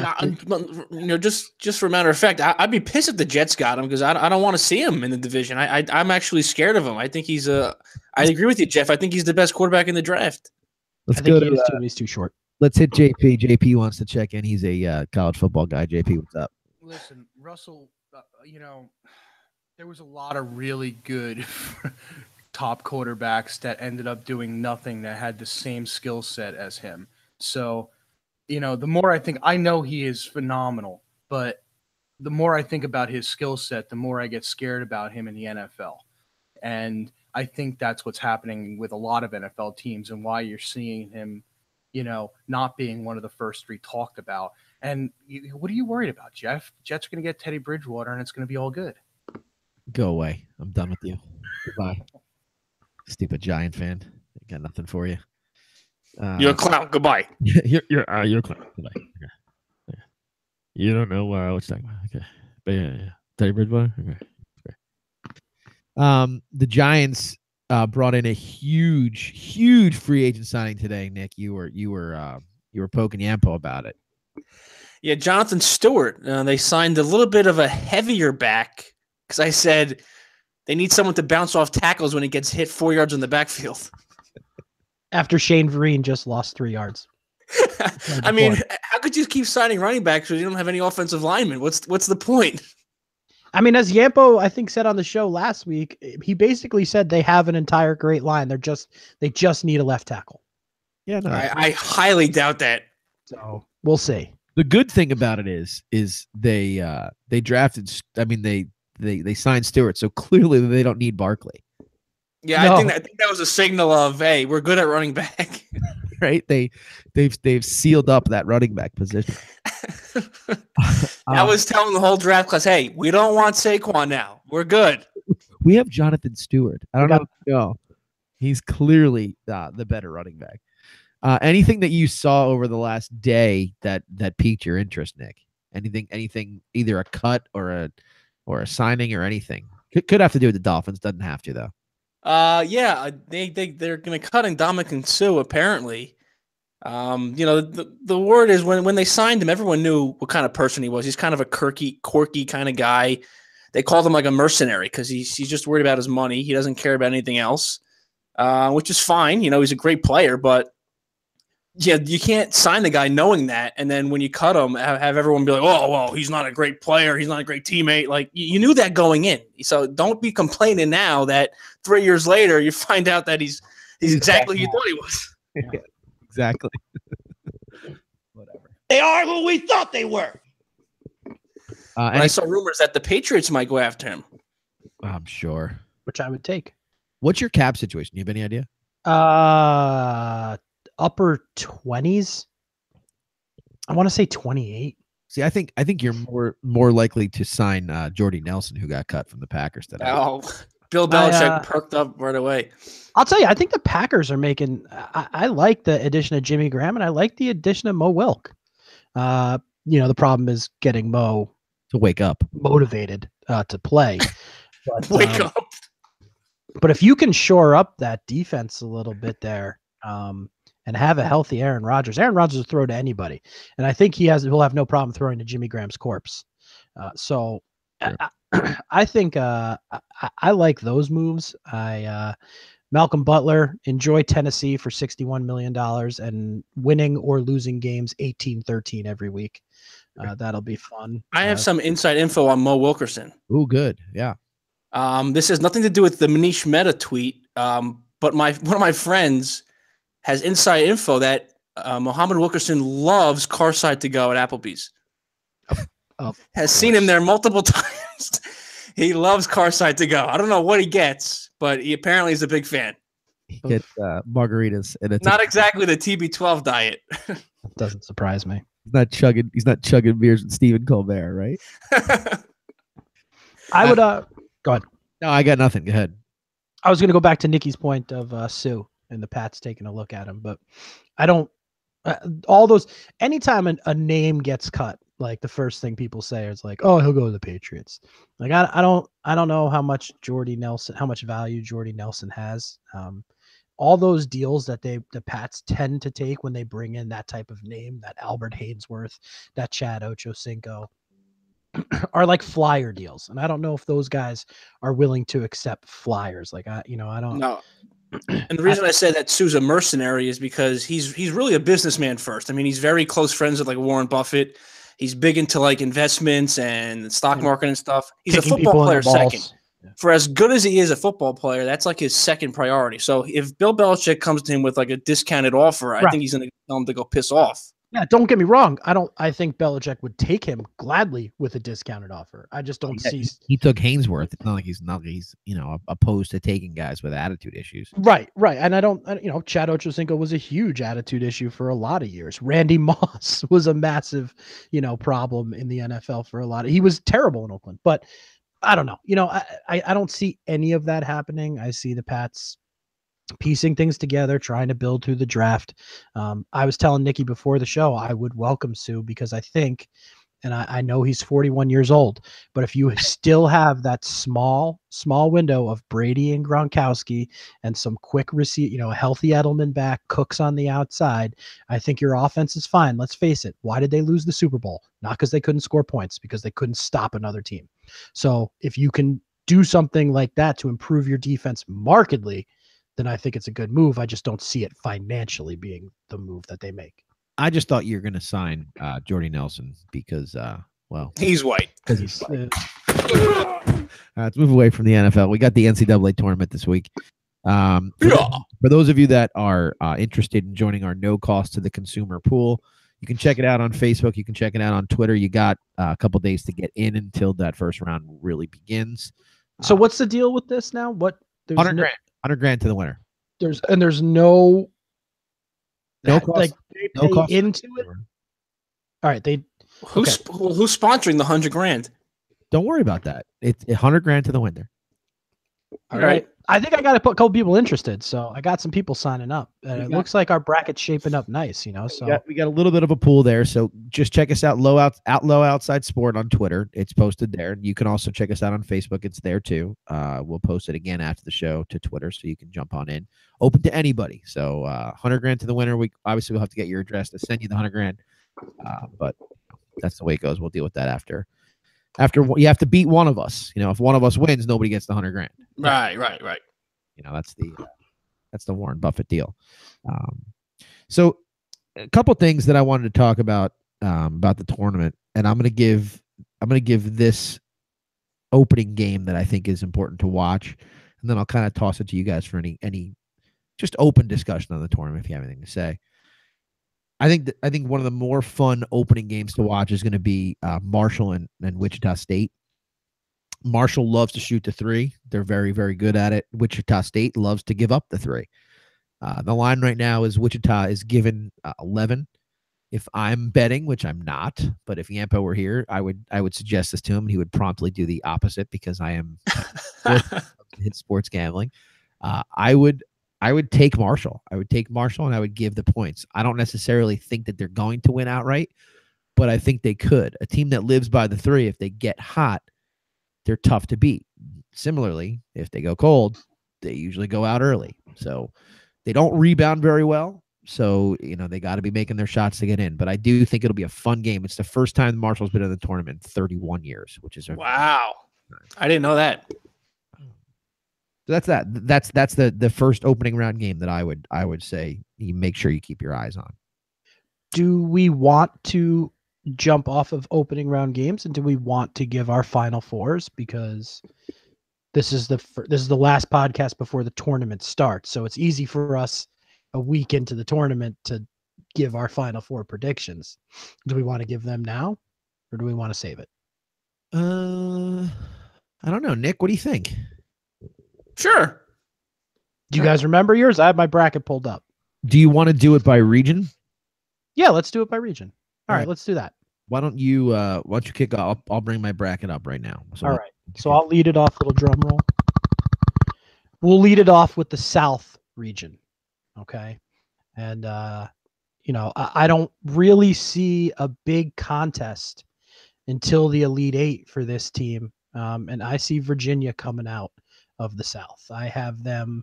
just for a matter of fact, I'd be pissed if the Jets got him because I don't want to see him in the division. I'm actually scared of him. I think I agree with you, Jeff. I think he's the best quarterback in the draft. Let's go to he's too short. Let's hit JP. JP wants to check in. He's a college football guy. JP, what's up? Listen, Russell, there was a lot of really good top quarterbacks that ended up doing nothing that had the same skill set as him. So, the more I think, I know he is phenomenal, but the more I think about his skill set, the more I get scared about him in the NFL. And I think that's what's happening with a lot of NFL teams and why you're seeing him, not being one of the first 3 talked about. And what are you worried about, Jeff? Jets are going to get Teddy Bridgewater, and it's going to be all good. Go away. I'm done with you. Goodbye. Stupid Giant fan. Got nothing for you. You're a clown. Goodbye. You're a clown. Goodbye. Okay. You don't know what you're talking about. Okay. But yeah. Teddy Bridgewater. Okay. The Giants brought in a huge free agent signing today. Nick, you were poking Yampo about it. Yeah, Jonathan Stewart. They signed a little bit of a heavier back because I said they need someone to bounce off tackles when he gets hit 4 yards in the backfield. After Shane Vereen just lost 3 yards. I mean, how could you keep signing running backs when you don't have any offensive linemen? What's the point? I mean, as Yampo, I think, said on the show last week, he basically said they have an entire great line. They just need a left tackle. Yeah, no, I highly doubt that. So we'll see. The good thing about it is they drafted. I mean, they signed Stewart, so clearly they don't need Barkley. Yeah, No. I think that was a signal of, hey, we're good at running back. Right? They've sealed up that running back position. I was telling the whole draft class, hey, we don't want Saquon now. We're good. We have Jonathan Stewart. I don't know if you know. He's clearly the better running back. Anything that you saw over the last day that piqued your interest, Nick? Anything, either a cut or a signing or anything? Could have to do with the Dolphins. Doesn't have to though. Yeah, they're going to cut Ndamukong Suh apparently. The word is when they signed him, everyone knew what kind of person he was. He's kind of a quirky kind of guy. They called him like a mercenary because he's just worried about his money. He doesn't care about anything else, which is fine. He's a great player, but yeah, you can't sign the guy knowing that, and then when you cut him, have everyone be like, "Oh, well, he's not a great player. He's not a great teammate." Like you knew that going in, so don't be complaining now that 3 years later you find out that he's exactly who you thought he was. Yeah, exactly. Whatever. They are who we thought they were. I saw rumors that the Patriots might go after him. I'm sure. Which I would take. What's your cap situation? You have any idea? Upper 20s. I want to say 28. See, I think you're more likely to sign Jordy Nelson, who got cut from the Packers today. Oh, Bill Belichick perked up right away. I'll tell you, I think the Packers are making. I like the addition of Jimmy Graham, and I like the addition of Mo Wilk. The problem is getting Mo to wake up, motivated to play. But, wake up. But if you can shore up that defense a little bit there, and have a healthy Aaron Rodgers will throw to anybody, and I think he'll have no problem throwing to Jimmy Graham's corpse. Sure. I think I like those moves. Malcolm Butler, enjoy Tennessee for $61 million and winning or losing games 18-13 every week. That'll be fun. I have some inside info on Mo Wilkerson. Oh, good. Yeah. This has nothing to do with the Manish Mehta tweet, but one of my friends has inside info that Muhammad Wilkerson loves Carside to go at Applebee's. Has seen him there multiple times. He loves Carside to go. I don't know what he gets, but he apparently is a big fan. He gets margaritas, and it's not exactly the TB12 diet. Doesn't surprise me. He's not chugging beers with Stephen Colbert, right? I would go ahead. No, I got nothing. Go ahead. I was going to go back to Nikki's point of Sue and the Pats taking a look at him, but I don't. All those anytime a name gets cut, like the first thing people say is like, "Oh, he'll go to the Patriots." Like I don't know how much value Jordy Nelson has. All those deals that the Pats tend to take when they bring in that type of name, that Albert Haynesworth, that Chad Ochocinco, are like flyer deals, and I don't know if those guys are willing to accept flyers. Like I don't know. And the reason I said that Sue's a mercenary is because he's really a businessman first. I mean, he's very close friends with like Warren Buffett. He's big into like investments and stock market and stuff. He's a football player second. Yeah. For as good as he is a football player, that's like his second priority. So if Bill Belichick comes to him with like a discounted offer, I think he's going to tell him to go piss off. Yeah, don't get me wrong. I think Belichick would take him gladly with a discounted offer. I just don't see. He took Hainsworth. It's not like he's opposed to taking guys with attitude issues. Right. And Chad Ochocinco was a huge attitude issue for a lot of years. Randy Moss was a massive, problem in the NFL for a lot of. He was terrible in Oakland, but I don't know. I don't see any of that happening. I see the Pats piecing things together, trying to build through the draft. I was telling Nikki before the show, I would welcome Sue because I think, and I know he's 41 years old, but if you still have that small window of Brady and Gronkowski and some quick receipt, a healthy Edelman back, Cooks on the outside, I think your offense is fine. Let's face it. Why did they lose the Super Bowl? Not because they couldn't score points, because they couldn't stop another team. So if you can do something like that to improve your defense markedly, then I think it's a good move. I just don't see it financially being the move that they make. I just thought you were going to sign Jordy Nelson because, he's white. Because he's white. Let's move away from the NFL. We got the NCAA tournament this week. For those of you that are interested in joining our no cost to the consumer pool, you can check it out on Facebook. You can check it out on Twitter. You got a couple days to get in until that first round really begins. So what's the deal with this now? What? $100,000 to the winner. There's no cost, like they pay into it. All right, who's sponsoring the $100,000? Don't worry about that. It's $100,000 to the winner. All right. I think I got to put a couple people interested, so I got some people signing up. And it looks like our bracket's shaping up nice, So we got a little bit of a pool there. So just check us out, Low Outside Sport on Twitter. It's posted there. You can also check us out on Facebook. It's there too. We'll post it again after the show to Twitter, so you can jump on in. Open to anybody. So $100,000 to the winner. We obviously will have to get your address to send you the $100,000. But that's the way it goes. We'll deal with that after you have to beat one of us. If one of us wins, nobody gets the $100,000. Right. That's the Warren Buffett deal. So a couple things that I wanted to talk about the tournament, and I'm gonna give this opening game that I think is important to watch, and then I'll kind of toss it to you guys for any just open discussion on the tournament if you have anything to say. I think one of the more fun opening games to watch is going to be Marshall and Wichita State. Marshall loves to shoot the three. They're very, very good at it. Wichita State loves to give up the three. The line right now is Wichita is given 11. If I'm betting, which I'm not, but if Yampo were here, I would suggest this to him, and he would promptly do the opposite because I am hit sports gambling. I would take Marshall. I would take Marshall, and I would give the points. I don't necessarily think that they're going to win outright, but I think they could. A team that lives by the three, if they get hot, they're tough to beat. Similarly, if they go cold, they usually go out early. So they don't rebound very well. So, they got to be making their shots to get in. But I do think it'll be a fun game. It's the first time Marshall's been in the tournament in 31 years, which is wow. I didn't know that. So that's that. That's the first opening round game that I would say you make sure you keep your eyes on. Do we want to jump off of opening round games, and do we want to give our final fours, because this is the last podcast before the tournament starts, so it's easy for us a week into the tournament to give our final four predictions. Do we want to give them now, or do we want to save it? I don't know, Nick. What do you think? Sure. Do you guys remember yours? I have my bracket pulled up. Do you want to do it by region? Yeah, let's do it by region. All right, let's do that. Why don't you kick off? I'll bring my bracket up right now. So all right. So I'll lead it off, little drum roll. We'll lead it off with the South region. Okay. And I don't really see a big contest until the Elite Eight for this team. And I see Virginia coming out of the South. I have them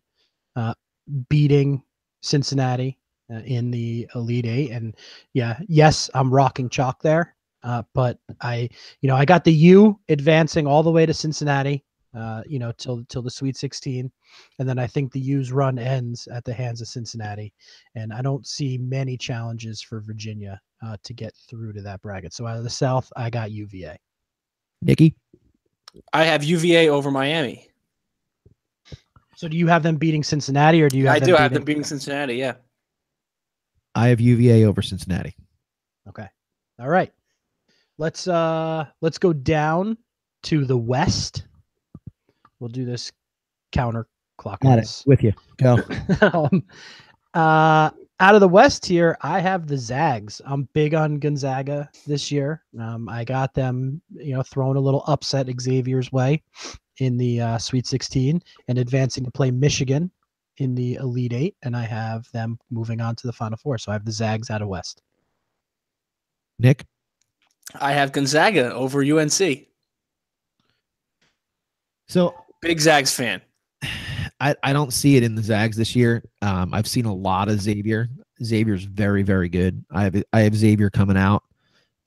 beating Cincinnati in the Elite Eight, and yes, I'm rocking chalk there. But I got the U advancing all the way to Cincinnati, till the Sweet 16, and then I think the U's run ends at the hands of Cincinnati, and I don't see many challenges for Virginia to get through to that bracket. So out of the South, I got UVA. Nikki, I have UVA over Miami. So do you have them beating Cincinnati, or do you? I do have them beating Cincinnati. Yeah. I have UVA over Cincinnati. Okay. All right. Let's go down to the West. We'll do this counterclockwise. With you. Go. Out of the West here, I have the Zags. I'm big on Gonzaga this year. I got them, throwing a little upset Xavier's way in the Sweet 16 and advancing to play Michigan in the Elite Eight, and I have them moving on to the Final Four. So I have the Zags out of West. Nick? I have Gonzaga over UNC. So big Zags fan. I don't see it in the Zags this year. I've seen a lot of Xavier. Xavier's very, very good. I have Xavier coming out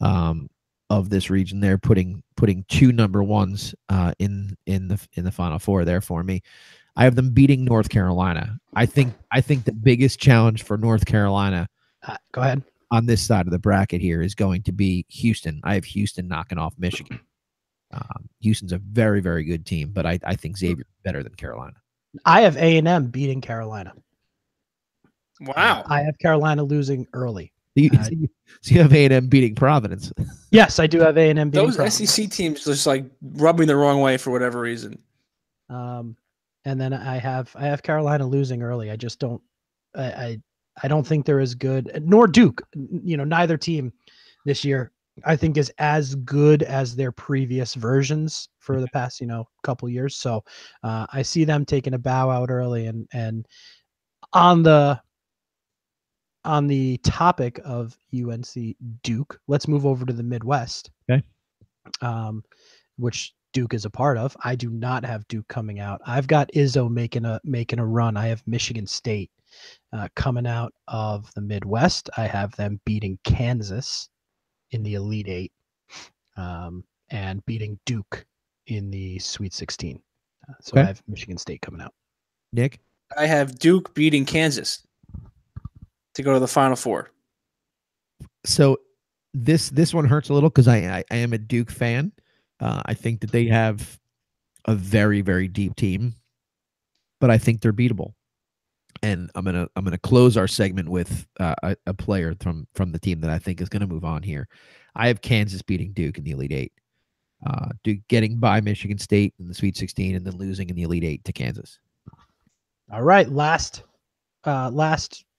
of this region. They're putting two number ones in the Final Four there for me. I have them beating North Carolina. I think the biggest challenge for North Carolina, go ahead, on this side of the bracket here is going to be Houston. I have Houston knocking off Michigan. Houston's a very, very good team, but I think Xavier's better than Carolina. I have A&M beating Carolina. Wow. I have Carolina losing early. So you have A&M beating Providence. Yes, I do have A&M beating Those Providence. SEC teams just like rubbing the wrong way for whatever reason. And then I have Carolina losing early. I just don't I don't think they're as good, nor Duke. Neither team this year I think is as good as their previous versions for the past, couple years. So I see them taking a bow out early. And on the topic of UNC Duke, let's move over to the Midwest. Okay. Which Duke is a part of. I do not have Duke coming out. I've got Izzo making a run. I have Michigan State coming out of the Midwest. I have them beating Kansas in the Elite Eight, and beating Duke in the Sweet 16. So Okay. I have Michigan State coming out. Nick? I have Duke beating Kansas to go to the Final Four. So this one hurts a little because I am a Duke fan. I think that they have a very, very deep team, but I think they're beatable. And I'm gonna close our segment with a player from the team that I think is gonna move on here. I have Kansas beating Duke in the Elite Eight. Duke getting by Michigan State in the Sweet 16 and then losing in the Elite Eight to Kansas. All right, last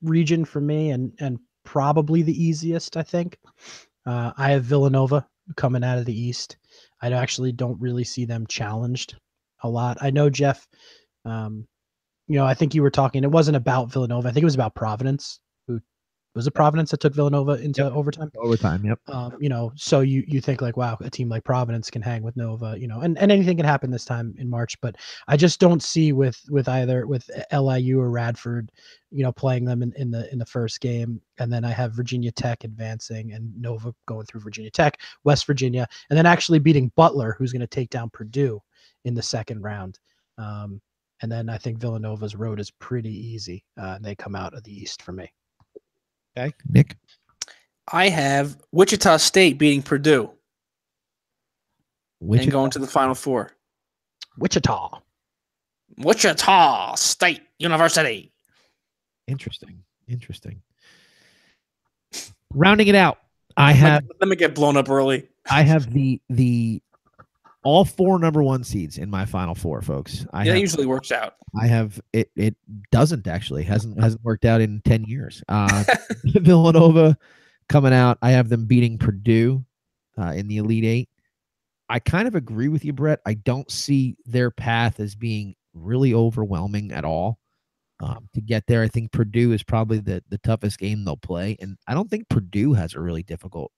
region for me, and probably the easiest, I think. I have Villanova coming out of the East. I actually don't really see them challenged a lot. I know, Jeff, I think you were talking, it wasn't about Villanova. I think it was about Providence. Was it Providence that took Villanova into overtime? Overtime, yep. So you think like, wow, a team like Providence can hang with Nova, and anything can happen this time in March. But I just don't see with either with LIU or Radford, playing them in the first game. And then I have Virginia Tech advancing and Nova going through Virginia Tech, West Virginia, and then actually beating Butler, who's going to take down Purdue in the second round. And then I think Villanova's road is pretty easy. They come out of the East for me. Okay, Nick? I have Wichita State beating Purdue and going to the Final Four. Wichita State University. Interesting. Rounding it out, I have. Let me get blown up early. I have the all four number one seeds in my Final Four, folks. That usually works out. I have it. It doesn't actually hasn't worked out in 10 years. Villanova coming out. I have them beating Purdue in the Elite Eight. I kind of agree with you, Brett. I don't see their path as being really overwhelming at all. To get there, I think Purdue is probably the toughest game they'll play, and I don't think Purdue has a really difficult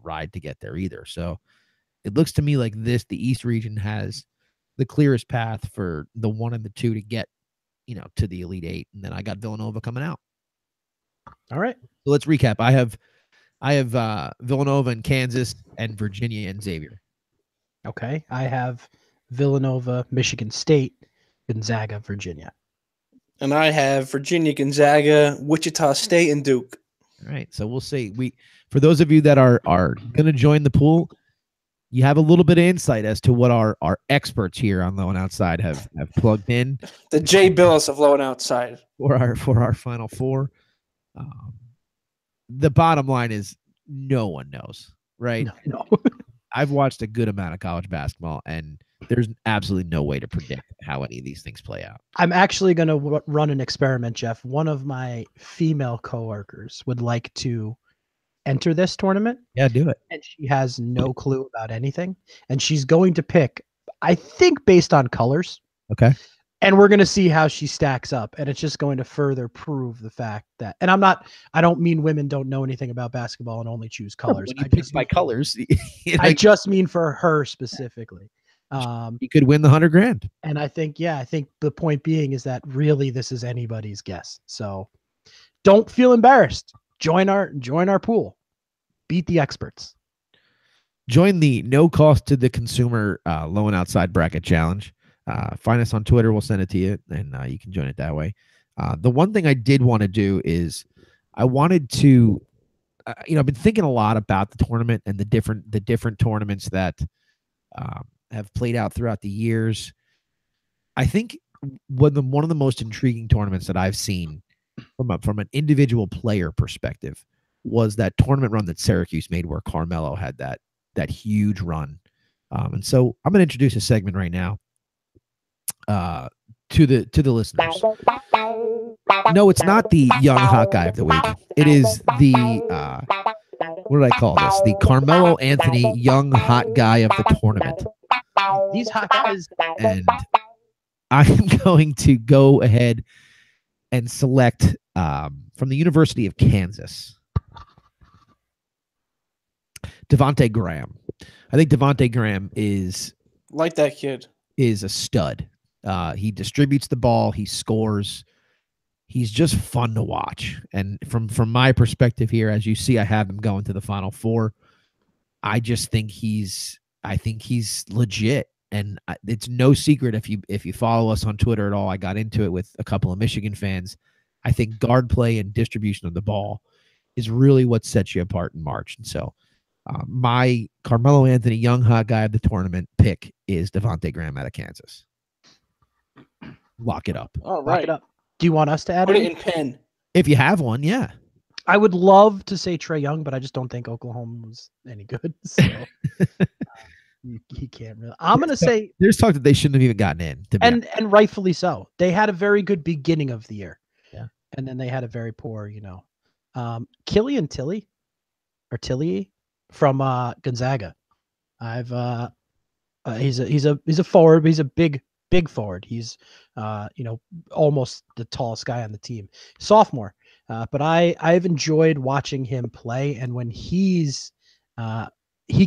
ride to get there either. So it looks to me like the East region has the clearest path for the 1 and the 2 to get, to the Elite Eight. And then I got Villanova coming out. All right. So let's recap. I have Villanova and Kansas and Virginia and Xavier. Okay. I have Villanova, Michigan State, Gonzaga, Virginia. And I have Virginia, Gonzaga, Wichita State, and Duke. All right. So we'll see. For those of you that are going to join the pool, you have a little bit of insight as to what our experts here on Low and Outside have plugged in. The Jay Billis of Low and Outside for our Final Four. The bottom line is no one knows, right? No. I've watched a good amount of college basketball, and there's absolutely no way to predict how any of these things play out. I'm actually going to run an experiment, Jeff. One of my female coworkers would like to enter this tournament. Yeah, do it. And she has no clue about anything. And she's going to pick, I think, based on colors. Okay. And we're going to see how she stacks up. And it's just going to further prove the fact that, and I don't mean women don't know anything about basketball and only choose colors. When you pick by colors, I just mean for her specifically. You could win the $100,000. And I think the point being is that really this is anybody's guess. So don't feel embarrassed. Join our pool. Beat the experts. Join the no cost to the consumer loan outside bracket challenge. Find us on Twitter. We'll send it to you, and you can join it that way. The one thing I did want to do is I wanted to, I've been thinking a lot about the tournament and the different tournaments that have played out throughout the years. I think one of the most intriguing tournaments that I've seen from an individual player perspective was that tournament run that Syracuse made where Carmelo had that huge run. And so I'm going to introduce a segment right now to the listeners. No, it's not the young hot guy of the week. It is the what did I call this? The Carmelo Anthony young hot guy of the tournament. These hot guys. And I'm going to go ahead and select from the University of Kansas, Devontae Graham. I think Devontae Graham is like that kid. Is a stud. He distributes the ball. He scores. He's just fun to watch. And from my perspective here, as you see, I have him going to the Final Four. I just think he's legit. And it's no secret if you follow us on Twitter at all. I got into it with a couple of Michigan fans. I think guard play and distribution of the ball is really what sets you apart in March. And so my Carmelo Anthony young hot guy of the tournament pick is Devontae Graham out of Kansas. Lock it up. All right. Lock it up. Do you want us to add Put it it in pen? If you have one, yeah. I would love to say Trae Young, but I just don't think Oklahoma was any good. So he can't really. I'm going to say there's talk that they shouldn't have even gotten in. And rightfully so. They had a very good beginning of the year. Yeah. And then they had a very poor, Killian Tilly from Gonzaga. He's a forward. He's a big forward. He's almost the tallest guy on the team. Sophomore. But I've enjoyed watching him play, and when he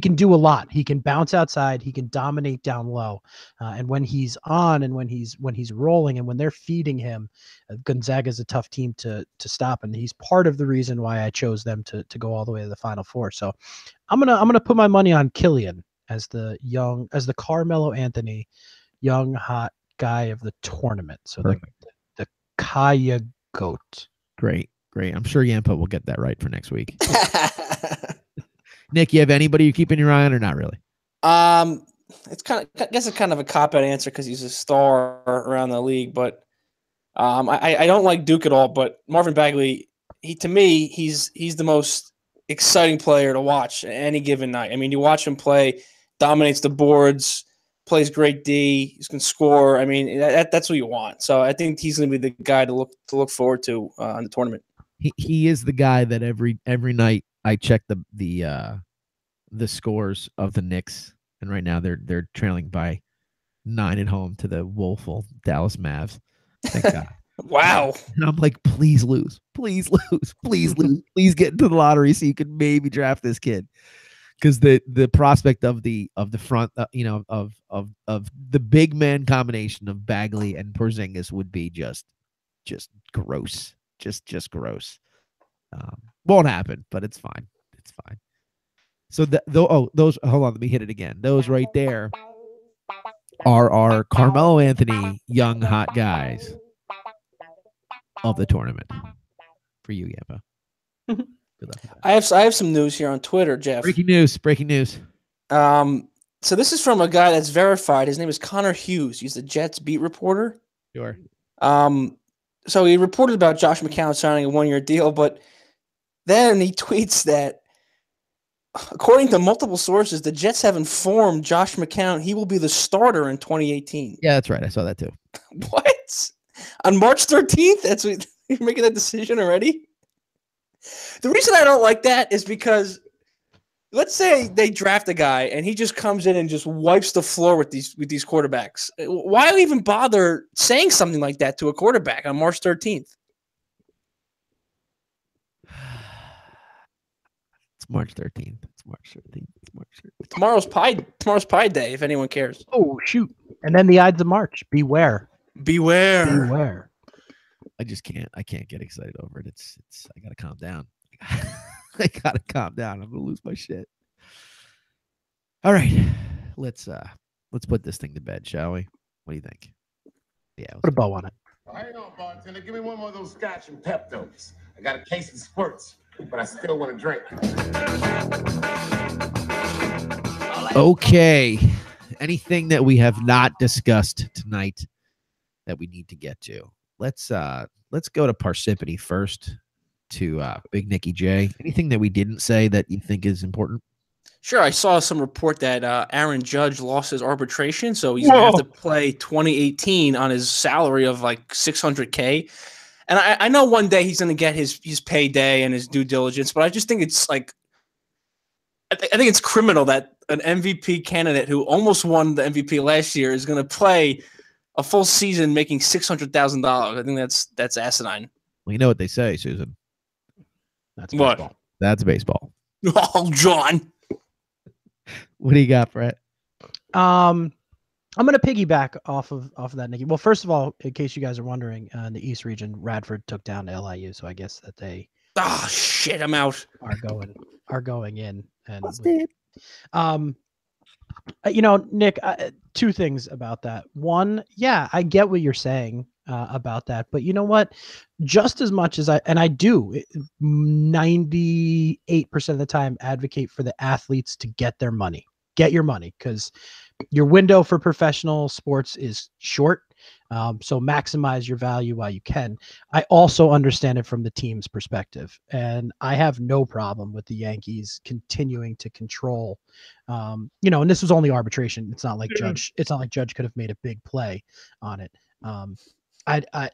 can do a lot. He can bounce outside. He can dominate down low. And when he's on and when he's rolling and when they're feeding him, Gonzaga is a tough team to stop. And he's part of the reason why I chose them to go all the way to the Final Four. So I'm gonna put my money on Killian as the Carmelo Anthony young hot guy of the tournament. So the Kaya Goat. Great. I'm sure Yampa will get that right for next week. Nick, you have anybody you're keeping your eye on or not really? It's kind of a cop-out answer because he's a star around the league, but I don't like Duke at all. But Marvin Bagley, he's the most exciting player to watch any given night. I mean, you watch him play, dominates the boards, plays great D, he can score. I mean, that's what you want. So I think he's going to be the guy to look forward to in the tournament. He is the guy that every night I check the scores of the Knicks, and right now they're trailing by 9 at home to the woeful Dallas Mavs. Thank God. Wow. And I'm like, please lose, please lose, please lose, please get into the lottery so you can maybe draft this kid. Because the prospect of the front, of the big man combination of Bagley and Porzingis would be just gross, just gross. Won't happen, but it's fine. It's fine. So those hold on, let me hit it again. Those right there are our Carmelo Anthony young hot guys of the tournament for you, Yampa. Good luck. I have some news here on Twitter, Jeff. Breaking news. So this is from a guy that's verified. His name is Connor Hughes. He's the Jets beat reporter. Sure. So he reported about Josh McCown signing a 1-year deal, but then he tweets that According to multiple sources, the Jets have informed Josh McCown he will be the starter in 2018. Yeah, that's right. I saw that too. What? On March 13th? That's what you're making that decision already? The reason I don't like that is because let's say they draft a guy and he just comes in and just wipes the floor with these quarterbacks. Why even bother saying something like that to a quarterback on March 13th? It's March 13th. It's March 13th. It's March 13th. Tomorrow's Pie Day, if anyone cares. Oh, shoot. And then the Ides of March. Beware. Beware. I just can't. I can't get excited over it. It's I gotta calm down. I gotta calm down. I'm gonna lose my shit. All right. Let's put this thing to bed, shall we? What do you think? Yeah. Put a bow on it. Hang on, bartender. Give me one more of those scotch and Peptos. I got a case of squirts, but I still want to drink. Okay. Anything that we have not discussed tonight that we need to get to? Let's go to Parsippany first, to Big Nicky J. Anything that we didn't say that you think is important? Sure. I saw some report that Aaron Judge lost his arbitration, so he's going to have to play 2018 on his salary of like $600K. And I know one day he's going to get his payday and his due diligence, but I just think it's like I think it's criminal that an MVP candidate who almost won the MVP last year is going to play a full season making $600,000. I think that's asinine. Well, you know what they say, Susan. That's baseball. What? That's baseball. Oh, John. What do you got, Brett? I'm going to piggyback off of that, Nicky. Well, first of all, in case you guys are wondering, in the East region, Radford took down LIU, so I guess that they shit, I'm out. Are going in. And Nick, two things about that. One, yeah, I get what you're saying about that, but you know what? Just as much as I do 98% of the time advocate for the athletes to get their money. Get your money, because your window for professional sports is short. So maximize your value while you can. I also understand it from the team's perspective, and I have no problem with the Yankees continuing to control, and this was only arbitration. It's not like Judge could have made a big play on it. I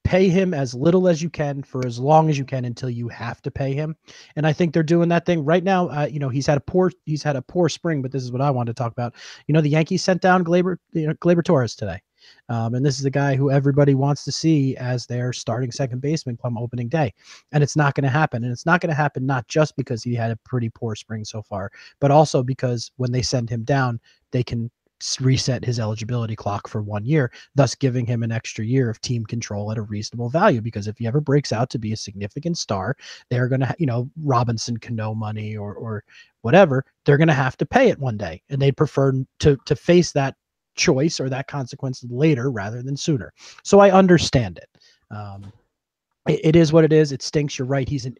pay him as little as you can for as long as you can until you have to pay him. And I think they're doing that thing right now. He's had a poor spring, but this is what I wanted to talk about. The Yankees sent down Gleyber Torres today. And this is a guy who everybody wants to see as their starting second baseman come opening day. And it's not going to happen. And it's not going to happen not just because he had a pretty poor spring so far, but also because when they send him down, they can reset his eligibility clock for 1 year, thus giving him an extra year of team control at a reasonable value. Because if he ever breaks out to be a significant star, they're going to, Robinson Cano money or whatever, they're going to have to pay it one day. And they prefer to face that choice or that consequence later rather than sooner. So I understand it. It is what it is. It stinks. You're right. He's an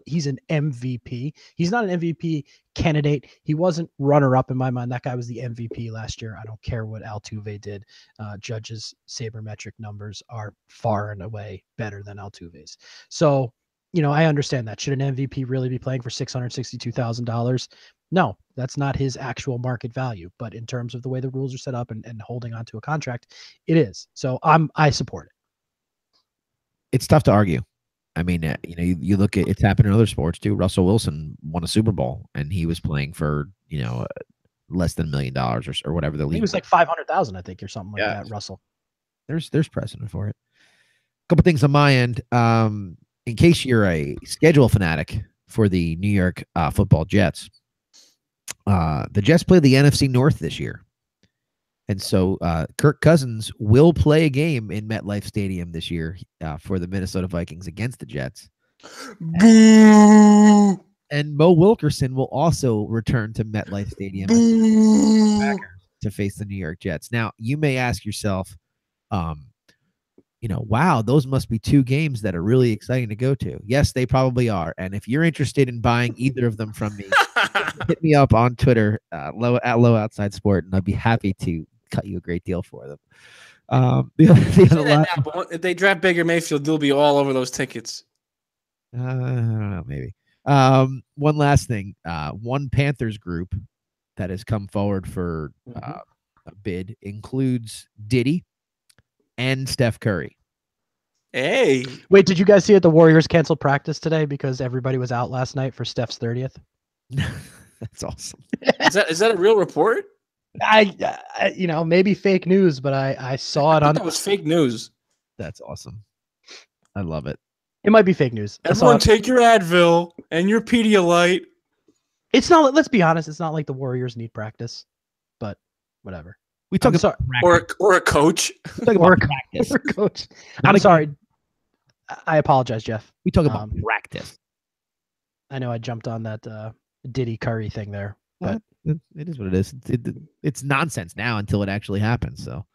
MVP. He's not an MVP candidate. He wasn't runner-up in my mind. That guy was the MVP last year. I don't care what Altuve did. Judge's sabermetric numbers are far and away better than Altuve's. So, I understand that. Should an MVP really be playing for $662,000? No, that's not his actual market value. But in terms of the way the rules are set up and holding onto a contract, it is. So I support it. It's tough to argue. I mean, you look at it's happened in other sports too. Russell Wilson won a Super Bowl and he was playing for, less than $1 million or whatever the league. He was like 500,000, I think, or something like that. Russell. There's precedent for it. A couple things on my end. In case you're a schedule fanatic for the New York Football Jets, the Jets play the NFC North this year. And so Kirk Cousins will play a game in MetLife Stadium this year for the Minnesota Vikings against the Jets. And Mo Wilkerson will also return to MetLife Stadium to face the New York Jets. Now, you may ask yourself, wow, those must be two games that are really exciting to go to. Yes, they probably are. And if you're interested in buying either of them from me, hit me up on Twitter, at Low Outside Sport, and I'd be happy to cut you a great deal for them. If they draft Baker Mayfield, they'll be all over those tickets. I don't know, maybe. One last thing. One Panthers group that has come forward for a bid includes Diddy and Steph Curry. Hey. Wait, did you guys see it? The Warriors canceled practice today because everybody was out last night for Steph's 30th. That's awesome. Is that a real report? I maybe fake news, but I saw it on. That was fake news. That's awesome. I love it. It might be fake news. Everyone take your Advil and your Pedialyte. It's not. Let's be honest. It's not like the Warriors need practice, but whatever. We talk about or a coach. Or a coach. I'm sorry. I apologize, Jeff. We talk about practice. I know I jumped on that Diddy Curry thing there, but it is what it is. It's nonsense now until it actually happens. So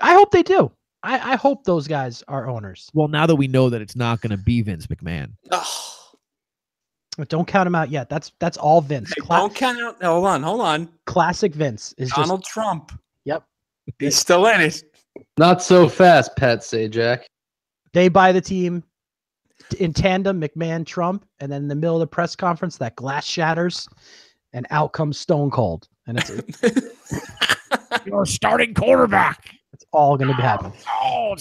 I hope they do. I hope those guys are owners. Well, now that we know that it's not going to be Vince McMahon. But don't count him out yet. That's all Vince. Hey, don't count out. Hold on. Classic Vince is Donald Trump. Yep. He's still in it. Not so fast, Pat Sajak. They buy the team in tandem, McMahon, Trump, and then in the middle of the press conference, that glass shatters, and out comes Stone Cold. And it's your starting quarterback. It's all going to be happening. Oh,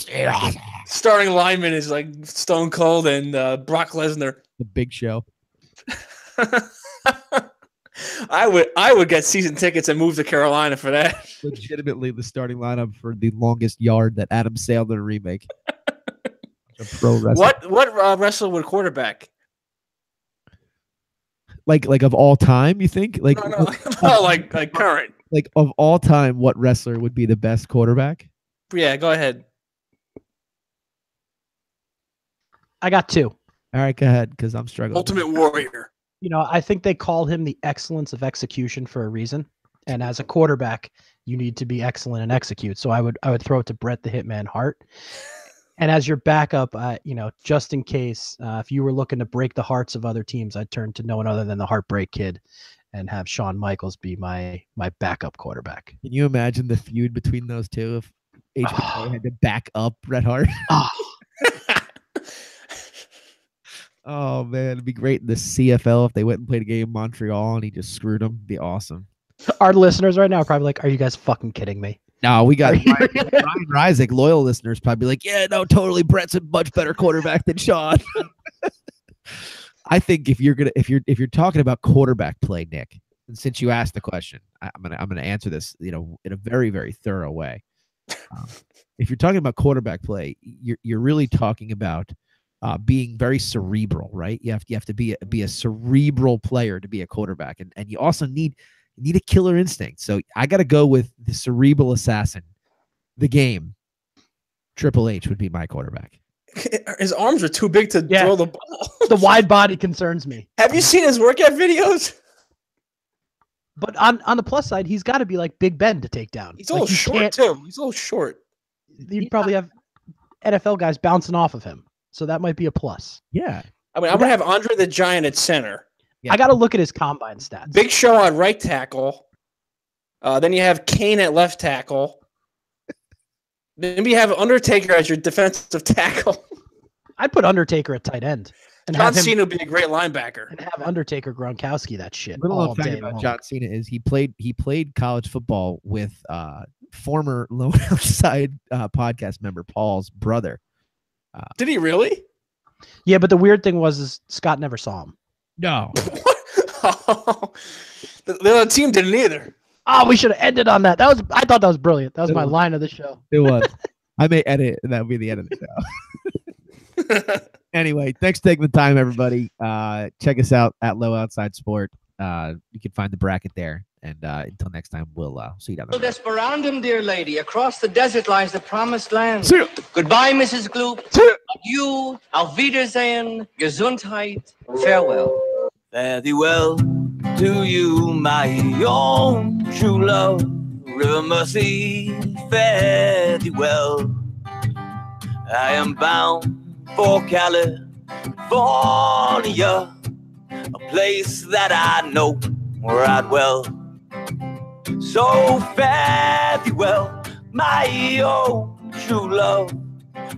starting lineman is like Stone Cold and Brock Lesnar. The Big Show. I would get season tickets and move to Carolina for that. Legitimately, the starting lineup for the longest yard that Adam Sandler remake. A pro wrestler. What wrestler would quarterback? Like of all time, you think? Like no, like current. Like of all time, what wrestler would be the best quarterback? Yeah, go ahead. I got two. All right, go ahead, because I'm struggling. Ultimate Warrior. I think they call him the excellence of execution for a reason. And as a quarterback, you need to be excellent and execute. So I would throw it to Bret the Hitman Hart. And as your backup, just in case, if you were looking to break the hearts of other teams, I'd turn to no one other than the Heartbreak Kid and have Shawn Michaels be my backup quarterback. Can you imagine the feud between those two if HBK had to back up Bret Hart? Oh, man, it'd be great in the CFL if they went and played a game in Montreal and he just screwed them. It'd be awesome. Our listeners right now are probably like, are you guys fucking kidding me? No, we got Ryan Reisig, loyal listeners, probably like, yeah, no, totally. Brett's a much better quarterback than Sean. I think if you're talking about quarterback play, Nick, and since you asked the question, I'm gonna answer this, in a very, very thorough way. If you're talking about quarterback play, you're really talking about being very cerebral, right? You have to be a cerebral player to be a quarterback, and you also need a killer instinct. So I got to go with the cerebral assassin, the game. Triple H would be my quarterback. His arms are too big to throw the ball. The wide body concerns me. Have you seen his workout videos? But on the plus side, he's got to be like Big Ben to take down. He's a little short too. He's a little short. You'd probably have NFL guys bouncing off of him, so that might be a plus. Yeah. I mean, I'm gonna have Andre the Giant at center. Yeah. I got to look at his combine stats. Big Show at right tackle. Then you have Kane at left tackle. Then you have Undertaker as your defensive tackle. I'd put Undertaker at tight end. And John Cena would be a great linebacker. And have Undertaker Gronkowski that shit. Little known fact about John Cena is he played college football with former Lone Outside podcast member Paul's brother. Did he really? Yeah, but the weird thing was Scott never saw him. No. The other team didn't either. Oh, we should have ended on that. I thought that was brilliant. That was my line of the show. It was. I may edit, and that would be the end of the show. Anyway, thanks for taking the time, everybody. Check us out at Low Outside Sport. You can find the bracket there. And until next time, we'll see you down the road. Desperandum, dear lady. Across the desert lies the promised land. See ya. Goodbye, Mrs. Gloop. See ya. Adieu. Auf Wiedersehen. Gesundheit. Farewell. Fare thee well to you, my own true love. River Mercy, fare thee well. I am bound for California, a place that I know right well. So fare thee well, my own true love.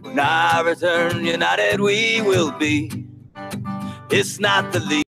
When I return, united we will be. It's not the least.